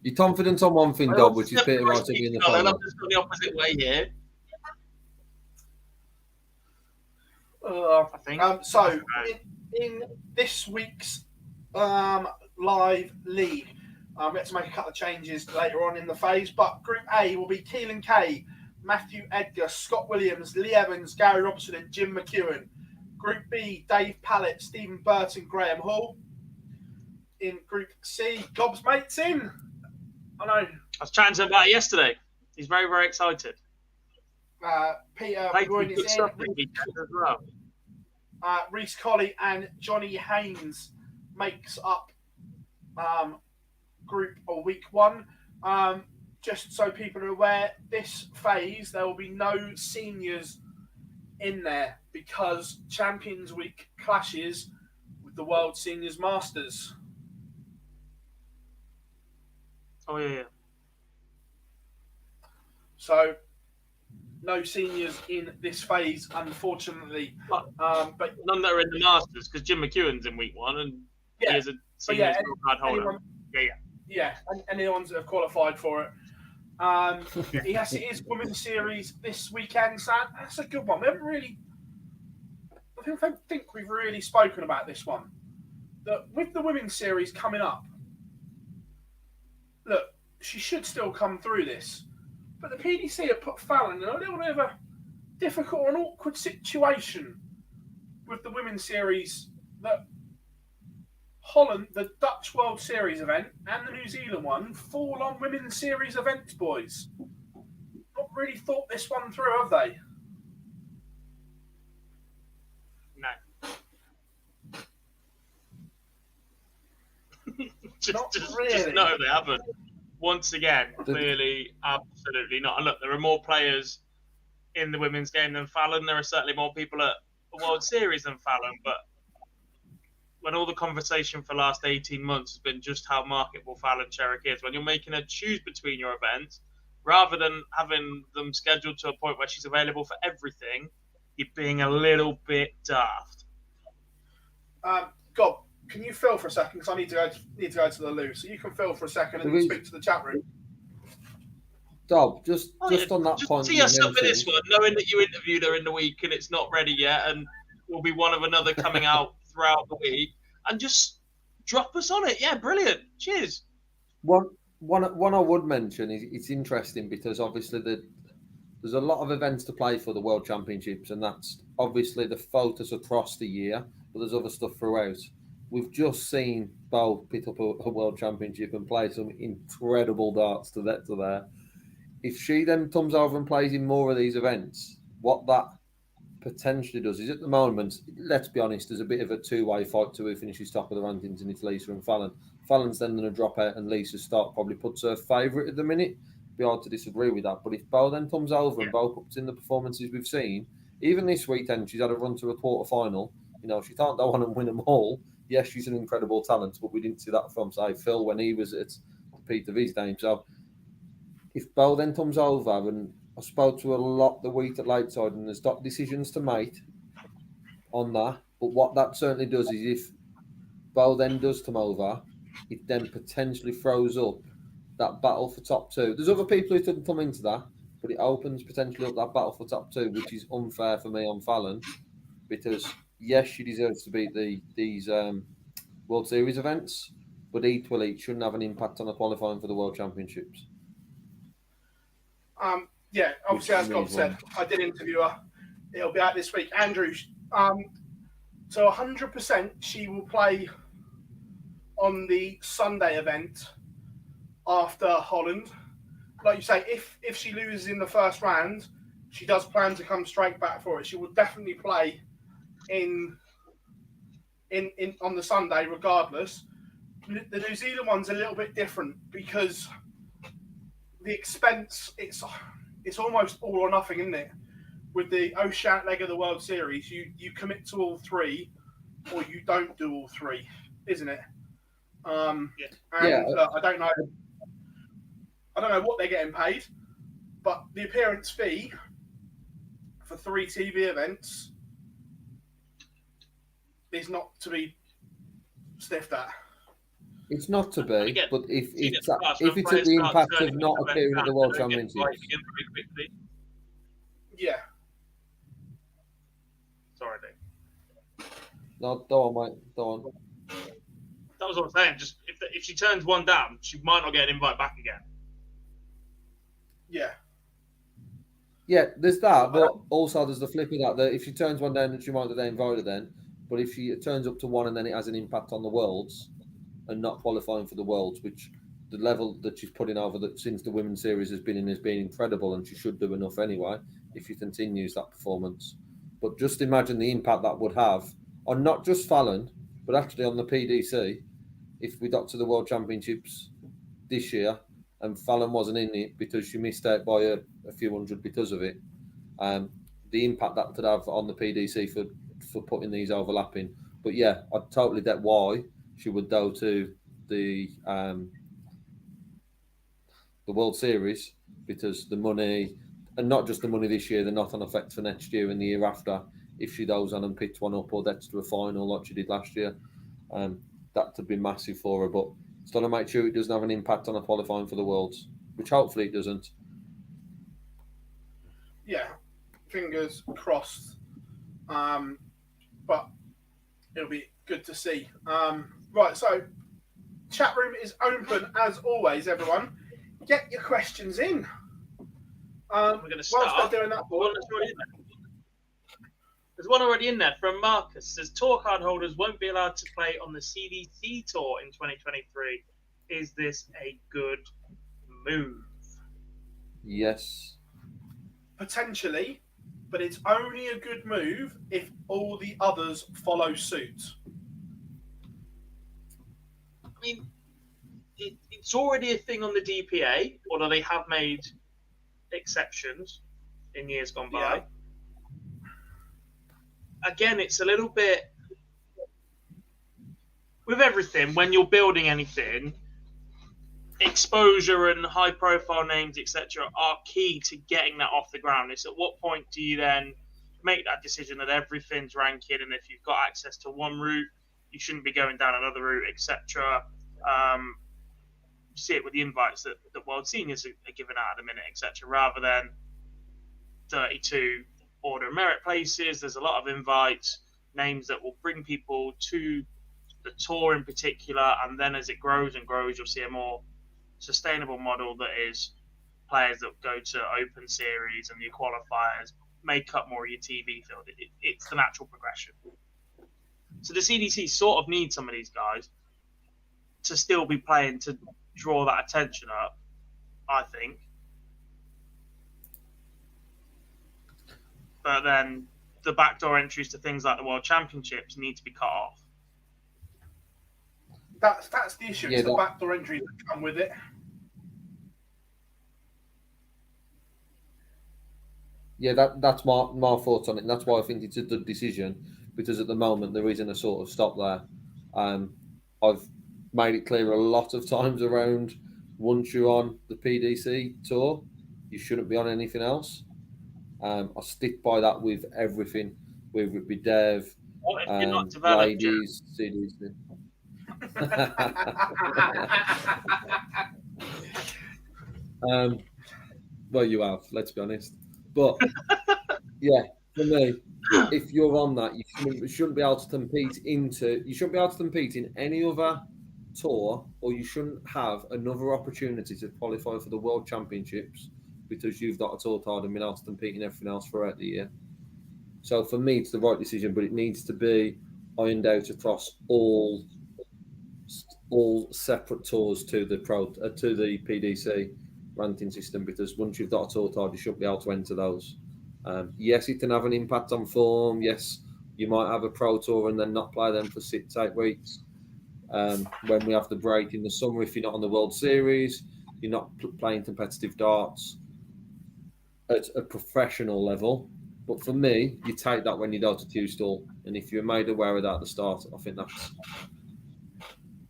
You're confident on one thing, Dob, which is Peter Wright to be in the final. I'm just going the opposite way here. I think. So, in this week's live league, we have to make a couple of changes later on in the phase, but Group A will be Keelan Kay, Matthew Edgar, Scott Williams, Lee Evans, Gary Robertson and Jim McEwen. Group B, Dave Pallett, Stephen Burton, Graham Hall. In Group C, Dobbs mates in. I know. I was chatting to him about it yesterday. He's very, very excited. Peter Bruin is in. As well. Reece Colley and Johnny Haynes makes up Group or Week 1. Just so people are aware, this phase there will be no seniors in there because Champions Week clashes with the World Seniors Masters. Oh yeah. So no seniors in this phase, unfortunately. But none that are in the Masters because Jim McEwen's in Week 1 and he is a senior card holder. Yeah, and the ones that have qualified for it. Yes, it is Women's Series this weekend, Sam. That's a good one. I don't think we've really spoken about this one. With the Women's Series coming up, look, she should still come through this. But the PDC have put Fallon in a little bit of a difficult and awkward situation with the Women's Series. That Holland, the Dutch World Series event, and the New Zealand one fall on Women's Series events, boys. Not really thought this one through, have they? No. Not just really. no, they haven't. Once again, clearly, absolutely not. And look, there are more players in the women's game than Fallon. There are certainly more people at the World Series than Fallon. But when all the conversation for the last 18 months has been just how marketable Fallon Sherrick is, when you're making her choose between your events, rather than having them scheduled to a point where she's available for everything, you're being a little bit daft. God, can you fill for a second? Because I need to go to the loo. So you can fill for a second and speak to the chat room. Dob, just on that point. Tee us up with this one, knowing that you interviewed her in the week and it's not ready yet, and will be one of another coming out throughout the week, and just drop us on it. Yeah, brilliant. Cheers. One I would mention is it's interesting because obviously there's a lot of events to play for the World Championships, and that's obviously the focus across the year, but there's other stuff throughout. We've just seen Bo pick up a World Championship and play some incredible darts to there. If she then comes over and plays in more of these events, what that potentially does is, at the moment, let's be honest, there's a bit of a two-way fight to who finishes top of the rankings, and it's Lisa and Fallon. Fallon's then going to drop out, and Lisa's start probably puts her favourite at the minute. Be hard to disagree with that. But if Bo then comes over and Bo puts in the performances we've seen, even this weekend, she's had a run to a quarter-final. You know, she can't go on and win them all. Yes, she's an incredible talent, but we didn't see that from, say, Phill when he was at the peak of his game. So if Bo then comes over, and I spoke to a lot the week at Lakeside, and there's got decisions to make on that. But what that certainly does is, if Bo then does come over, it then potentially throws up that battle for top two. There's other people who didn't come into that, but it opens potentially up that battle for top two, which is unfair for me on Fallon, because yes, she deserves to beat these World Series events, but equally it shouldn't have an impact on the qualifying for the World Championships. Yeah, obviously, as God said, I did interview her. It'll be out this week. Andrew, so 100% she will play on the Sunday event after Holland. Like you say, if she loses in the first round, she does plan to come straight back for it. She will definitely play in on the Sunday regardless. The New Zealand one's a little bit different because the expense, it's almost all or nothing, isn't it? With the Oceanic leg of the World Series, you commit to all three or you don't do all three, isn't it? I don't know what they're getting paid, but the appearance fee for 3 TV events is not to be sniffed at. It's not to be, but if it's at the impact of not appearing at the World Championships. Yeah. Sorry, Dave. No, go on, mate. Go on. That was what I'm saying. Just if she turns one down, she might not get an invite back again. Yeah. Yeah, there's that, but also there's the flip of that if she turns one down, she might get invited then. But if she turns up to one and then it has an impact on the Worlds and not qualifying for the Worlds, which the level that she's putting over that since the Women's Series has been incredible, and she should do enough anyway if she continues that performance. But just imagine the impact that would have on not just Fallon, but actually on the PDC if we got to the World Championships this year and Fallon wasn't in it because she missed out by a few hundred because of it. The impact that could have on the PDC for putting these overlapping. But yeah, I totally get why she would go to the World Series, because the money, and not just the money this year, the knock-on effect for next year and the year after, if she goes on and picks one up or gets to a final like she did last year, that would be massive for her. But it's got to make sure it doesn't have an impact on her qualifying for the Worlds. which hopefully it doesn't. Yeah, fingers crossed. But it'll be good to see. Right, so chat room is open as always, everyone. Get your questions in. We're going to start. Whilst they're doing that, there's one already in there from Marcus. Says tour card holders won't be allowed to play on the CDC tour in 2023. Is this a good move? Yes. Potentially, but it's only a good move if all the others follow suit. I mean, it's already a thing on the DPA, although they have made exceptions in years gone by. Yeah. Again, it's a little bit with everything when you're building anything. Exposure and high-profile names, etc., are key to getting that off the ground. It's at what point do you then make that decision that everything's ranking, and if you've got access to one route, you shouldn't be going down another route, etc. You see it with the invites that World Seniors are given out at the minute, etc. Rather than 32 order of merit places, there's a lot of invites, names that will bring people to the tour in particular, and then as it grows and grows, you'll see a more sustainable model that is players that go to open series and your qualifiers make up more of your TV field. It's the natural progression. So the CDC sort of needs some of these guys to still be playing to draw that attention up, I think. But then the backdoor entries to things like the World Championships need to be cut off. That's the issue. Yeah, it's the backdoor entries that come with it. Yeah, that's my thoughts on it, and that's why I think it's a good decision, because at the moment there isn't a sort of stop there. I've made it clear a lot of times around, once you're on the PDC tour, you shouldn't be on anything else. I stick by that with everything, whether it be dev, What if you're not developed, ladies, CDC. Well, you have, let's be honest. But yeah, for me, if you're on that, you shouldn't be able to compete in any other tour, or you shouldn't have another opportunity to qualify for the World Championships because you've got a tour card and been able to compete in everything else throughout the year. So for me, it's the right decision, but it needs to be ironed out across all separate tours to the PDC ranking system, because once you've got a tour card, you shouldn't be able to enter those. Yes, it can have an impact on form. Yes, you might have a pro tour and then not play them for 6-8 weeks. When we have the break in the summer, if you're not on the World Series, you're not playing competitive darts at a professional level. But for me, you take that when you go to Q-stall, and if you're made aware of that at the start, I think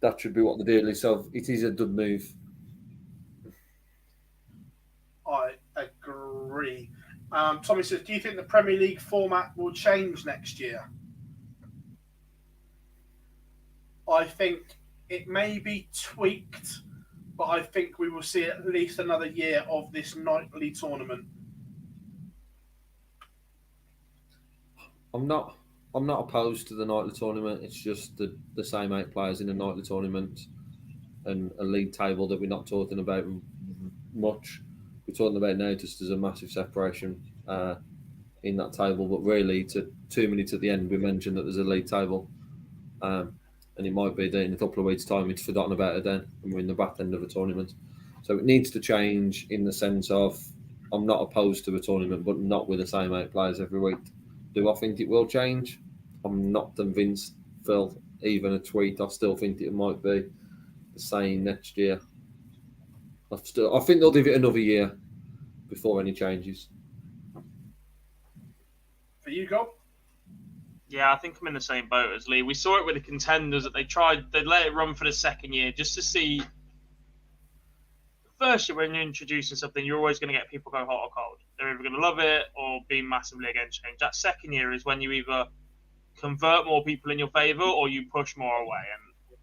that should be what the deal is. So it is a good move. I agree. Tommy says, do you think the Premier League format will change next year? I think it may be tweaked, but I think we will see at least another year of this nightly tournament. I'm not opposed to the nightly tournament. It's just the same 8 players in a nightly tournament and a league table that we're not talking about much. We're talking about now just as a massive separation in that table, but really to 2 minutes at the end we mentioned that there's a league table, and it might be that in a couple of weeks' time it's forgotten about it then and we're in the back end of a tournament. So it needs to change in the sense of, I'm not opposed to a tournament, but not with the same 8 players every week. Do I think it will change? I'm not convinced, Phil. Even a tweet, I still think it might be the same next year. I think they'll give it another year before any changes. For you, Gob? Yeah, I think I'm in the same boat as Lee. We saw it with the contenders that they let it run for the second year just to see. First year, when you're introducing something, you're always going to get people go hot or cold. They're either going to love it or be massively against change. That second year is when you either convert more people in your favour or you push more away. And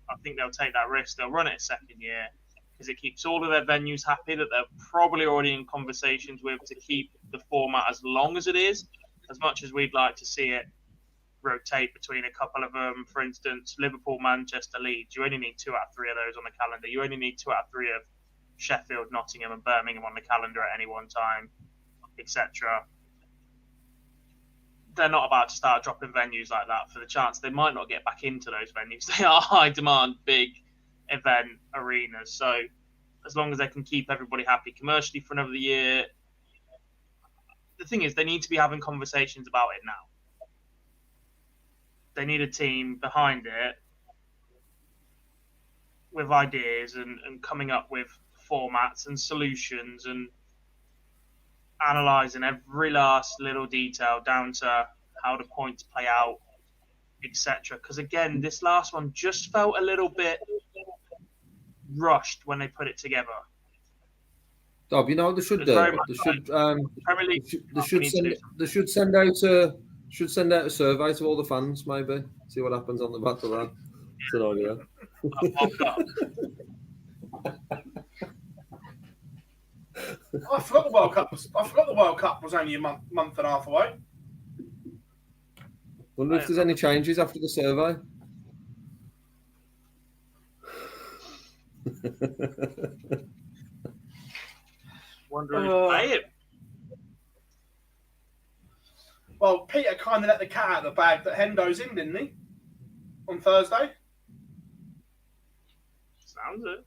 I think they'll take that risk. They'll run it a second year. because it keeps all of their venues happy that they're probably already in conversations with to keep the format as long as it is, as much as we'd like to see it rotate between a couple of them. For instance, Liverpool, Manchester, Leeds, you only need 2 out of 3 of those on the calendar. You only need 2 out of 3 of Sheffield, Nottingham and Birmingham on the calendar at any one time, etc. They're not about to start dropping venues like that for the chance they might not get back into those venues. They are high demand, big event arenas. So as long as they can keep everybody happy commercially for another year, the thing is they need to be having conversations about it now. They need a team behind it with ideas and coming up with formats and solutions and analysing every last little detail down to how the points play out, etc. Because again, this last one just felt a little bit rushed when they put it together. Dob, you know what they should do? They should send out a survey to all the fans, maybe. See what happens on the battle round. It's an idea. I forgot the World Cup was only a month and a half away. Wonder if there's any changes after the survey. Wondering if they it. Well, Peter kind of let the cat out of the bag that Hendo's in, didn't he? On Thursday. Sounds it.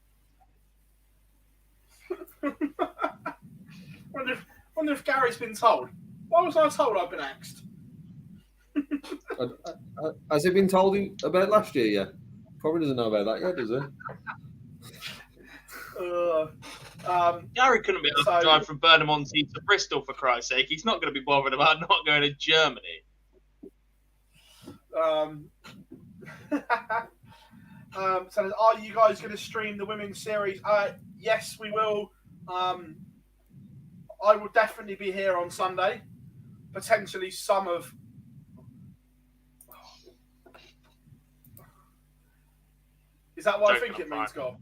Wonder if Gary's been told. Why was I told I've been axed? Has he been told about last year yet? Probably doesn't know about that yet, does he? Gary couldn't be able to drive from Burnham-on-Sea to Bristol, for Christ's sake. He's not going to be bothered about not going to Germany. So are you guys going to stream the women's series? Yes, we will. I will definitely be here on Sunday. Potentially some of... Is that what I think it means, God?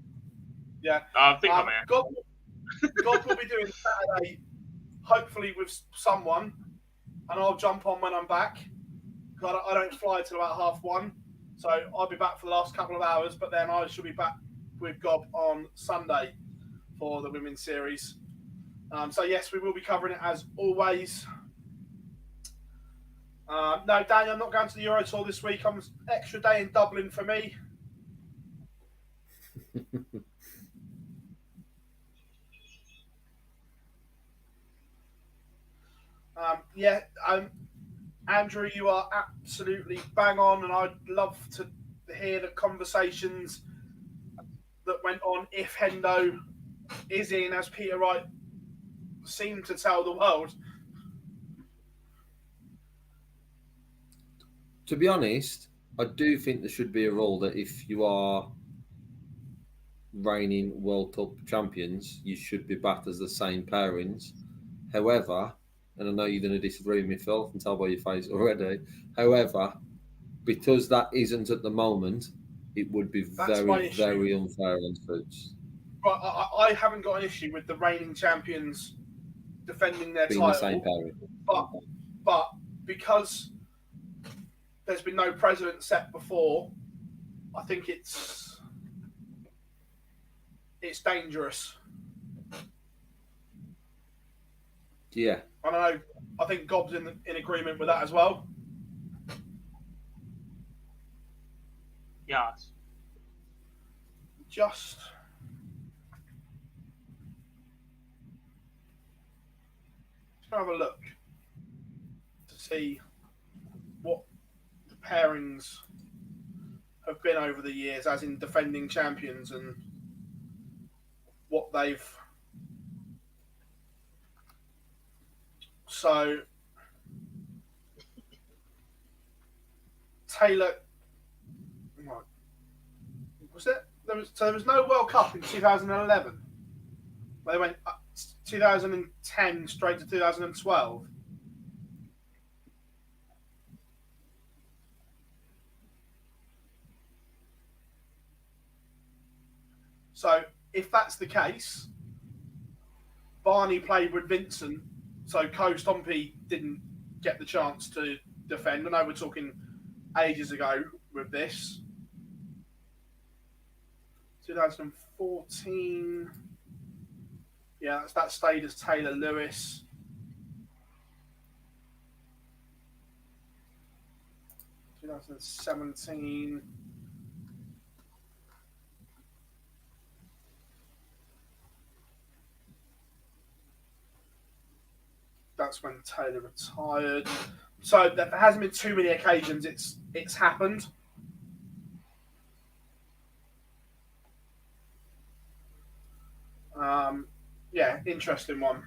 Yeah. I think I'm here. God will be doing Saturday, hopefully with someone, and I'll jump on when I'm back. I don't fly till about 1:30, so I'll be back for the last couple of hours, but then I shall be back with Gob on Sunday for the women's series. So yes, we will be covering it as always. No, Daniel, I'm not going to the Euro Tour this week. I'm extra day in Dublin for me. Andrew, you are absolutely bang on, and I'd love to hear the conversations that went on if Hendo is in, as Peter Wright seemed to tell the world. To be honest, I do think there should be a rule that if you are reigning World Cup champions, you should be backed as the same pairings. However, and I know you're going to disagree with me, Phil, I can tell by your face already. However, because that isn't at the moment, it would be very unfair on Spooks. But I haven't got an issue with the reigning champions defending their being title. The same pairing. But because there's been no precedent set before, I think it's dangerous. Yeah. I think Gob's in agreement with that as well. Yes. Just have a look to see what the pairings have been over the years, as in defending champions, and what they've... So, Taylor... Was it? There was no World Cup in 2011. They went 2010 straight to 2012. So if that's the case, Barney played with Vincent, so Co-Stompy didn't get the chance to defend. I know we're talking ages ago with this. 2014. Yeah, that stayed as Taylor Lewis. – 2017. That's when Taylor retired. So there hasn't been too many occasions it's happened. Yeah, interesting one.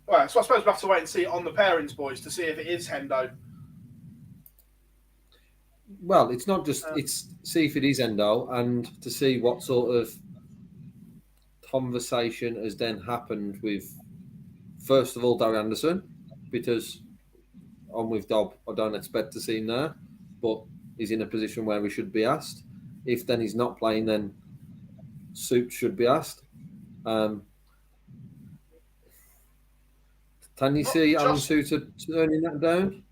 Well, so I suppose we'll have to wait and see on the pairings, boys, to see if it is Hendo. Well, it's not just it's see if it is Endo and to see what sort of conversation has then happened with, first of all, Darry Anderson, because I'm with Dob. I don't expect to see him there, but he's in a position where he should be asked. If then he's not playing, then Suit should be asked. Can you see Alan Suter turning that down?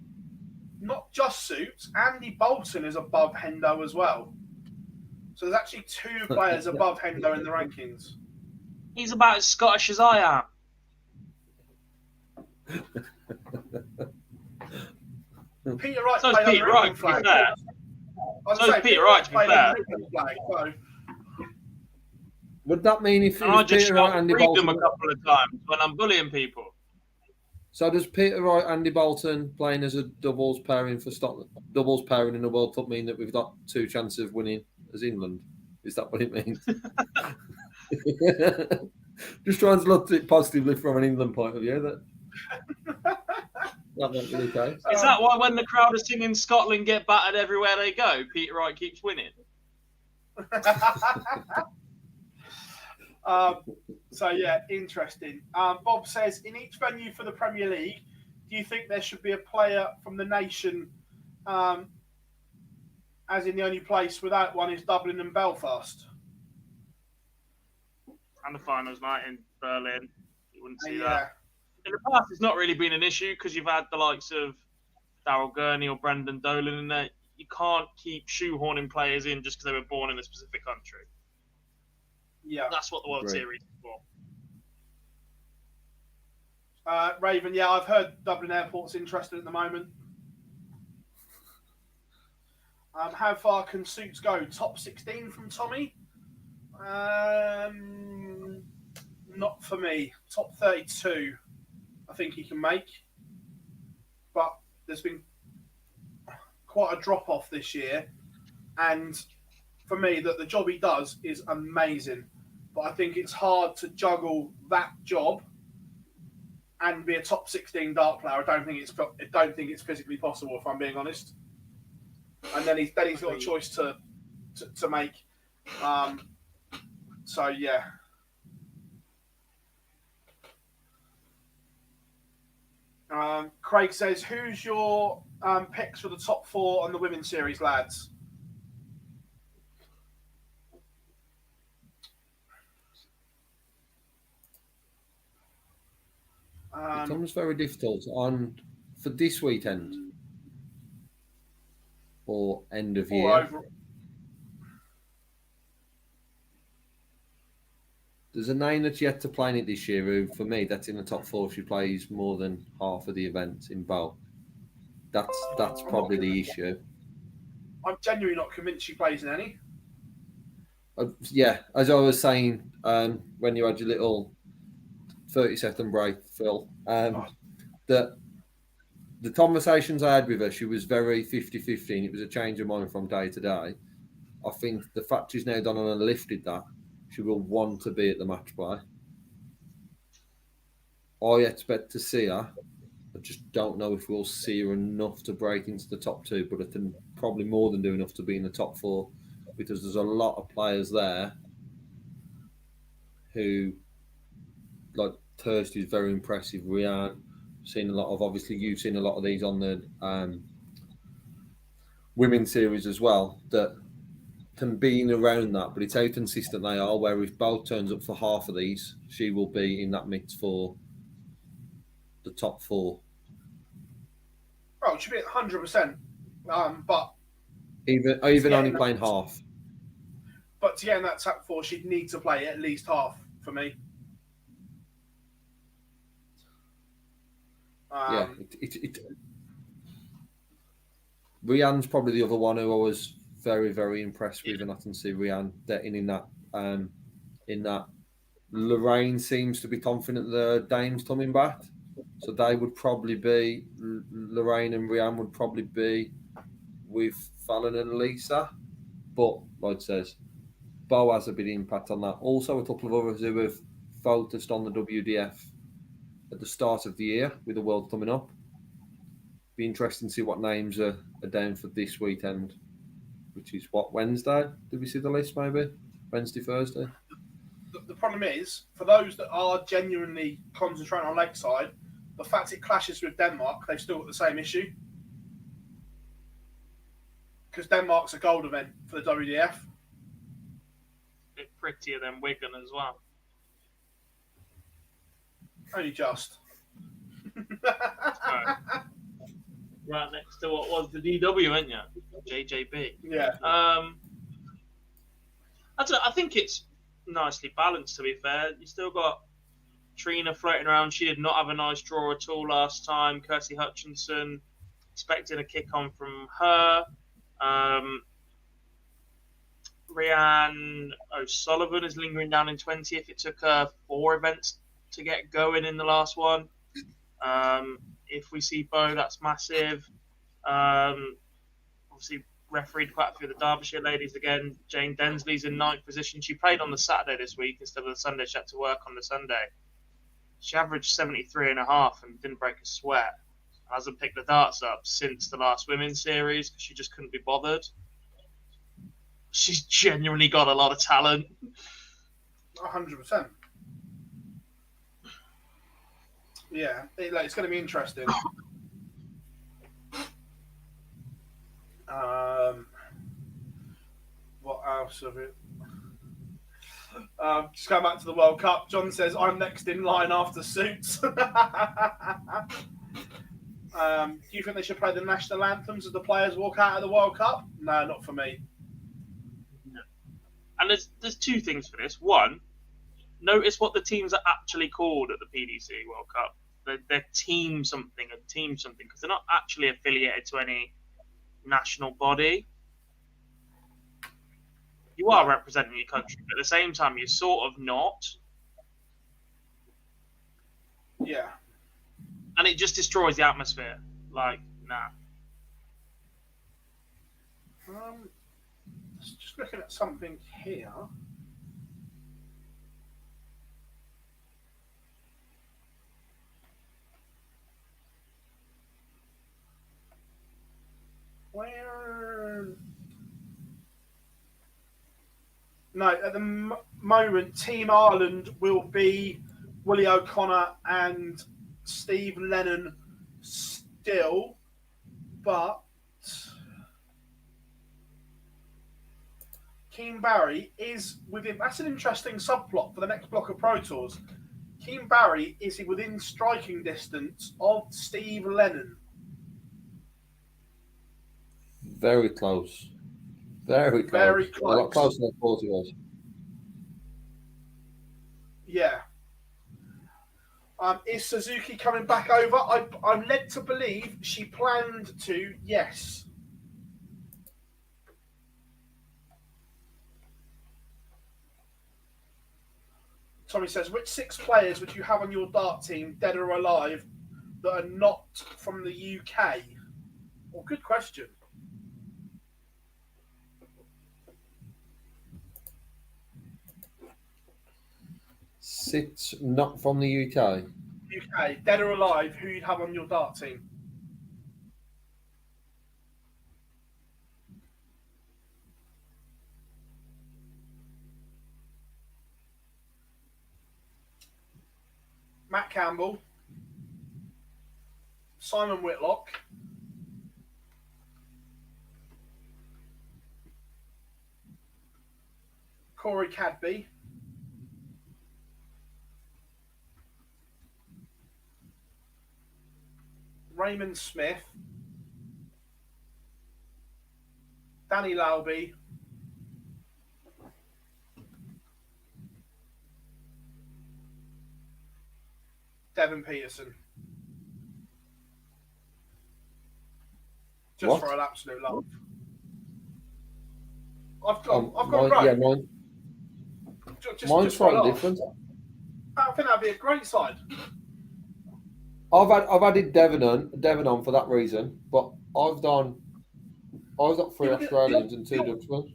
Not just Suit, Andy Bolton is above Hendo as well. So there's actually two players above Hendo in the rankings. He's about as Scottish as I am. Peter Wright So played Peter under Wright, England to be flag. fair. So Peter Wright, to be played fair. under England flag, so. Would that mean if it And I was just Peter Wright, Andy read them Bolton? a couple of times when I'm bullying people. So does Peter Wright, Andy Bolton playing as a doubles pairing for Scotland, doubles pairing in the World Cup mean that we've got two chances of winning as England? Is that what it means? Just trying to look at it positively from an England point of view. That won't be the case. Is that why when the crowd are singing Scotland get battered everywhere they go, Peter Wright keeps winning? So yeah, interesting. Bob says, in each venue for the Premier League, do you think there should be a player from the nation, as in the only place without one is Dublin and Belfast? And the finals night in Berlin, you wouldn't see Yeah. that. In the past, it's not really been an issue because you've had the likes of Daryl Gurney or Brendan Dolan in there. You can't keep shoehorning players in just because they were born in a specific country. Yeah. That's what the World Right. Series is for. Raven, yeah, I've heard Dublin Airport's interested at the moment. How far can Suits go? Top 16 from Tommy? Not for me. Top 32, I think he can make. But there's been quite a drop-off this year. And for me, that the job he does is amazing. But I think it's hard to juggle that job and be a top 16 dart player. I don't think it's physically possible, if I'm being honest. And then he's got a choice to make. So yeah. Craig says, "Who's your picks for the top four on the women's series, lads?" It becomes very difficult for this weekend or end of year. There's a name that's yet to play in it this year who, for me, that's in the top four. She plays more than half of the events in bowl. That's probably the issue. I'm genuinely not convinced she plays in any. Yeah, as I was saying, when you had your little 30-second break, Phil, that the conversations I had with her, she was very 50-50, and it was a change of mind from day to day. I think the fact she's now done and lifted that, she will want to be at the match play. I expect to see her. I just don't know if we'll see her enough to break into the top two, but I can probably more than do enough to be in the top four because there's a lot of players there who, like Thursday's very impressive. Rianne, seen a lot of, obviously you've seen a lot of these on the women's series as well, that can be in around that, but it's how consistent they are. Where if Bo turns up for half of these, she will be in that mix for the top 4. Oh, she'll be at 100%. But Even only playing half. But to get in that top 4, she'd need to play at least half for me. Rianne's probably the other one who I was very, very impressed with, and I can see Rianne getting in that. Lorraine seems to be confident the Dame's coming back, so they would probably be Lorraine and Rianne would probably be with Fallon and Lisa. But like it says, Bo has a big impact on that. Also, a couple of others who have focused on the WDF at the start of the year with the World coming up. Be interesting to see what names are down for this weekend, which is what, Wednesday? Did we see the list maybe? Wednesday, Thursday? The problem is, for those that are genuinely concentrating on Lakeside, the fact it clashes with Denmark, they've still got the same issue. Because Denmark's a gold event for the WDF. A bit prettier than Wigan as well. Only just. Right next to what was the DW, ain't you? JJB. Yeah. I think it's nicely balanced, to be fair. You still got Trina floating around. She did not have a nice draw at all last time. Kirsty Hutchinson, expecting a kick on from her. Rianne O'Sullivan is lingering down in 20th. It took her 4 events to get going in the last one. If we see Bo, that's massive. Obviously, refereed quite a few of the Derbyshire ladies again. Jane Densley's in 9th position. She played on the Saturday this week instead of the Sunday. She had to work on the Sunday. She averaged 73.5 and didn't break a sweat. Hasn't picked the darts up since the last women's series because she just couldn't be bothered. She's genuinely got a lot of talent. 100%. Yeah, it's going to be interesting. What else of it? Just going back to the World Cup, John says, I'm next in line after Suits. Do you think they should play the national anthems as the players walk out of the World Cup? No, not for me. No. And there's 2 things for this. One, notice what the teams are actually called at the PDC World Cup. They're team something, because they're not actually affiliated to any national body. You are representing your country, but at the same time, you're sort of not. Yeah. And it just destroys the atmosphere. Like, nah. Just looking at something here. Where? No, at the moment, Team Ireland will be Willie O'Connor and Steve Lennon still, but Keane Barry is within. That's an interesting subplot for the next block of Pro Tours. Keane Barry is within striking distance of Steve Lennon. Very close. Very close. Very close. A lot closer than I thought he was. Yeah. Is Suzuki coming back over? I'm led to believe she planned to, yes. Tommy says, which 6 players would you have on your dart team, dead or alive, that are not from the UK? Well, good question. Six not from the UK. UK, dead or alive, who you'd have on your dart team? Matt Campbell, Simon Whitlock, Corey Cadby. Raymond Smith. Danny Lauby. Devin Peterson. Just What? for an absolute love. I've gone mine, great. yeah, Just mine's for a slightly laugh. different. I think that'd be a great side. I've added Devon on for that reason, but I've got 3 Yeah, Australians and 2 Dutchmen.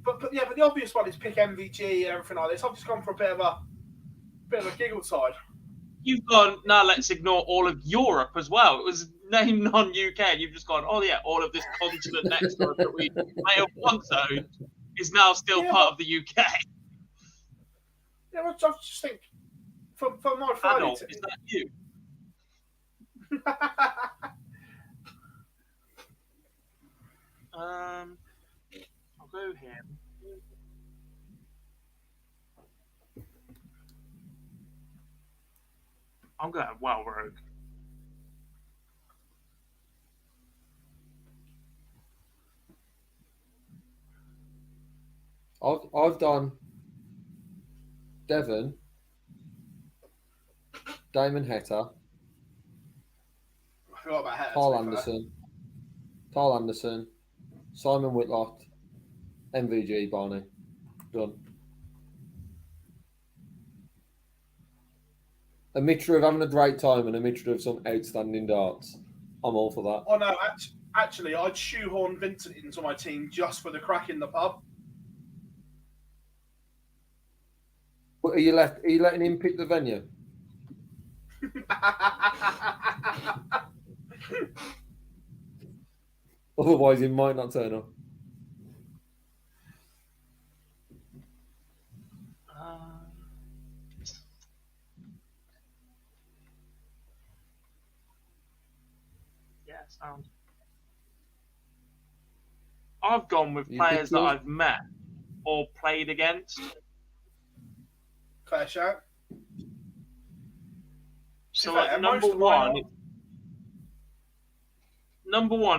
But the obvious one is pick MVG and everything like this. I've just gone for a bit of a giggle side. You've gone, now let's ignore all of Europe as well. It was named non-UK, and you've just gone, oh yeah, all of this continent next to us that we may have once owned is now still part of the UK. Yeah, I just think for my Friday Adolf, is that you? I'll go him. I'm going Wow Rogue. I've done Devon, Damon Heta, I forgot about Hatter. Carl Anderson, Simon Whitlock, MVG, Barney. Done. A mixture of having a great time and a mixture of some outstanding darts. I'm all for that. Oh no, actually, I'd shoehorn Vincent into my team just for the crack in the pub. But are you letting him pick the venue? Otherwise, he might not turn up. Yeah, sound. I've gone with players that I've met or played against. Fair shout. So at number one,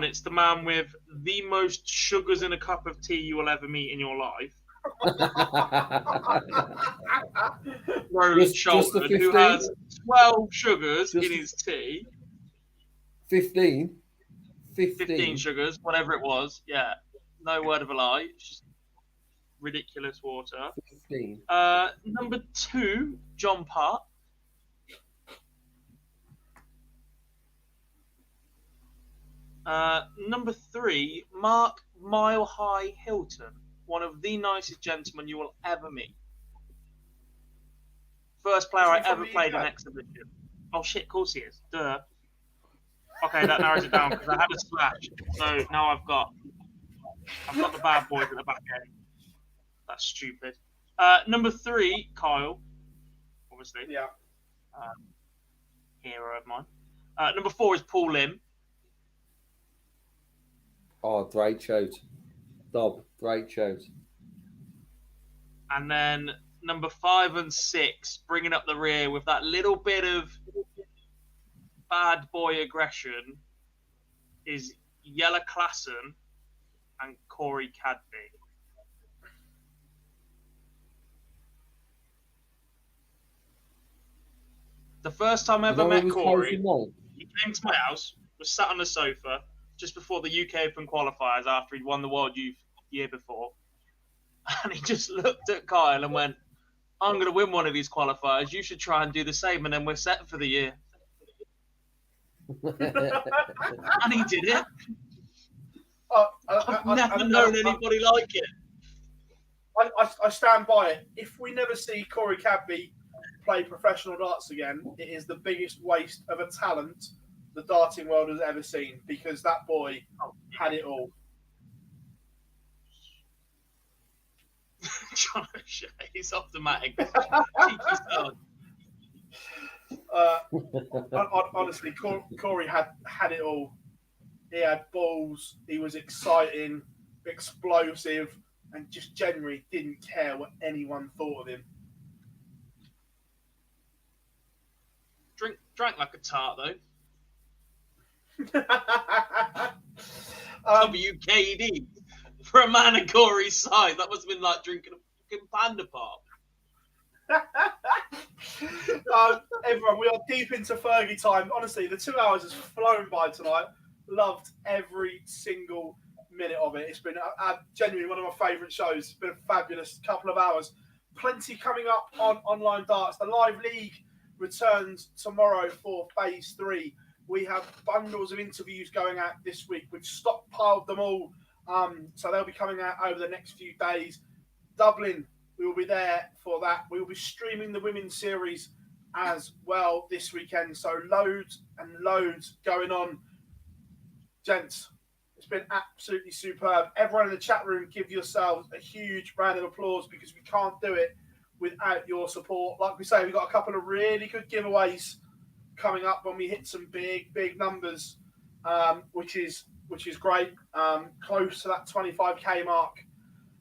it's the man with the most sugars in a cup of tea you will ever meet in your life. Roland Shelton, who has 12 sugars in his tea. 15 sugars, whatever it was. Yeah, no word of a lie. It's just ridiculous water. 15. Number 2, John Part. Number 3, Mark Mile High Hilton, one of the nicest gentlemen you will ever meet. First player I ever played an exhibition. Oh shit, of course he is. Duh. Okay, that narrows it down because I had a slash. So now I've got the bad boys at the back end. That's stupid. Number 3, Kyle. Obviously. Yeah. Hero of mine. Number 4 is Paul Lim. Oh, great shout. Dob, great shout. And then number 5 and 6, bringing up the rear with that little bit of bad boy aggression, is Yella Klassen and Corey Cadby. The first time I ever met Corey, he came to my house, was sat on the sofa just before the UK Open qualifiers after he'd won the World Youth year before. And he just looked at Kyle and went, I'm going to win one of these qualifiers. You should try and do the same, and then we're set for the year. And he did it. I've never known anybody like it. I stand by it. If we never see Corey Cadby play professional darts again, it is the biggest waste of a talent the darting world has ever seen, because that boy had it all. John O'Shea, he's automatic. Honestly, Corey had it all. He had balls. He was exciting, explosive, and just generally didn't care what anyone thought of him. Drank like a tart though. WKD for a man of Corey's size, that must have been like drinking a fucking panda pop. Everyone, we are deep into Fergie time. Honestly, the 2 hours has flown by tonight. Loved every single minute of it. It's been genuinely one of my favourite shows. It's been a fabulous couple of hours. Plenty coming up on Online Darts. The live league returns tomorrow for phase 3. We have bundles of interviews going out this week. We've stockpiled them all. So they'll be coming out over the next few days. Dublin, we will be there for that. We will be streaming the women's series as well this weekend. So loads and loads going on. Gents, it's been absolutely superb. Everyone in the chat room, give yourselves a huge round of applause because we can't do it without your support. Like we say, we've got a couple of really good giveaways coming up when we hit some big numbers, which is great. Close to that 25k mark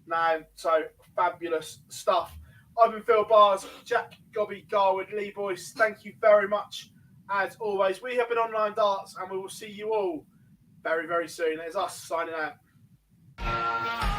now. So fabulous stuff. I've been Phill Bars, Jack, Gobby, Garwood, Lee Boyce. Thank you very much as always. We have been Online Darts and we will see you all very, very soon. It's us signing out.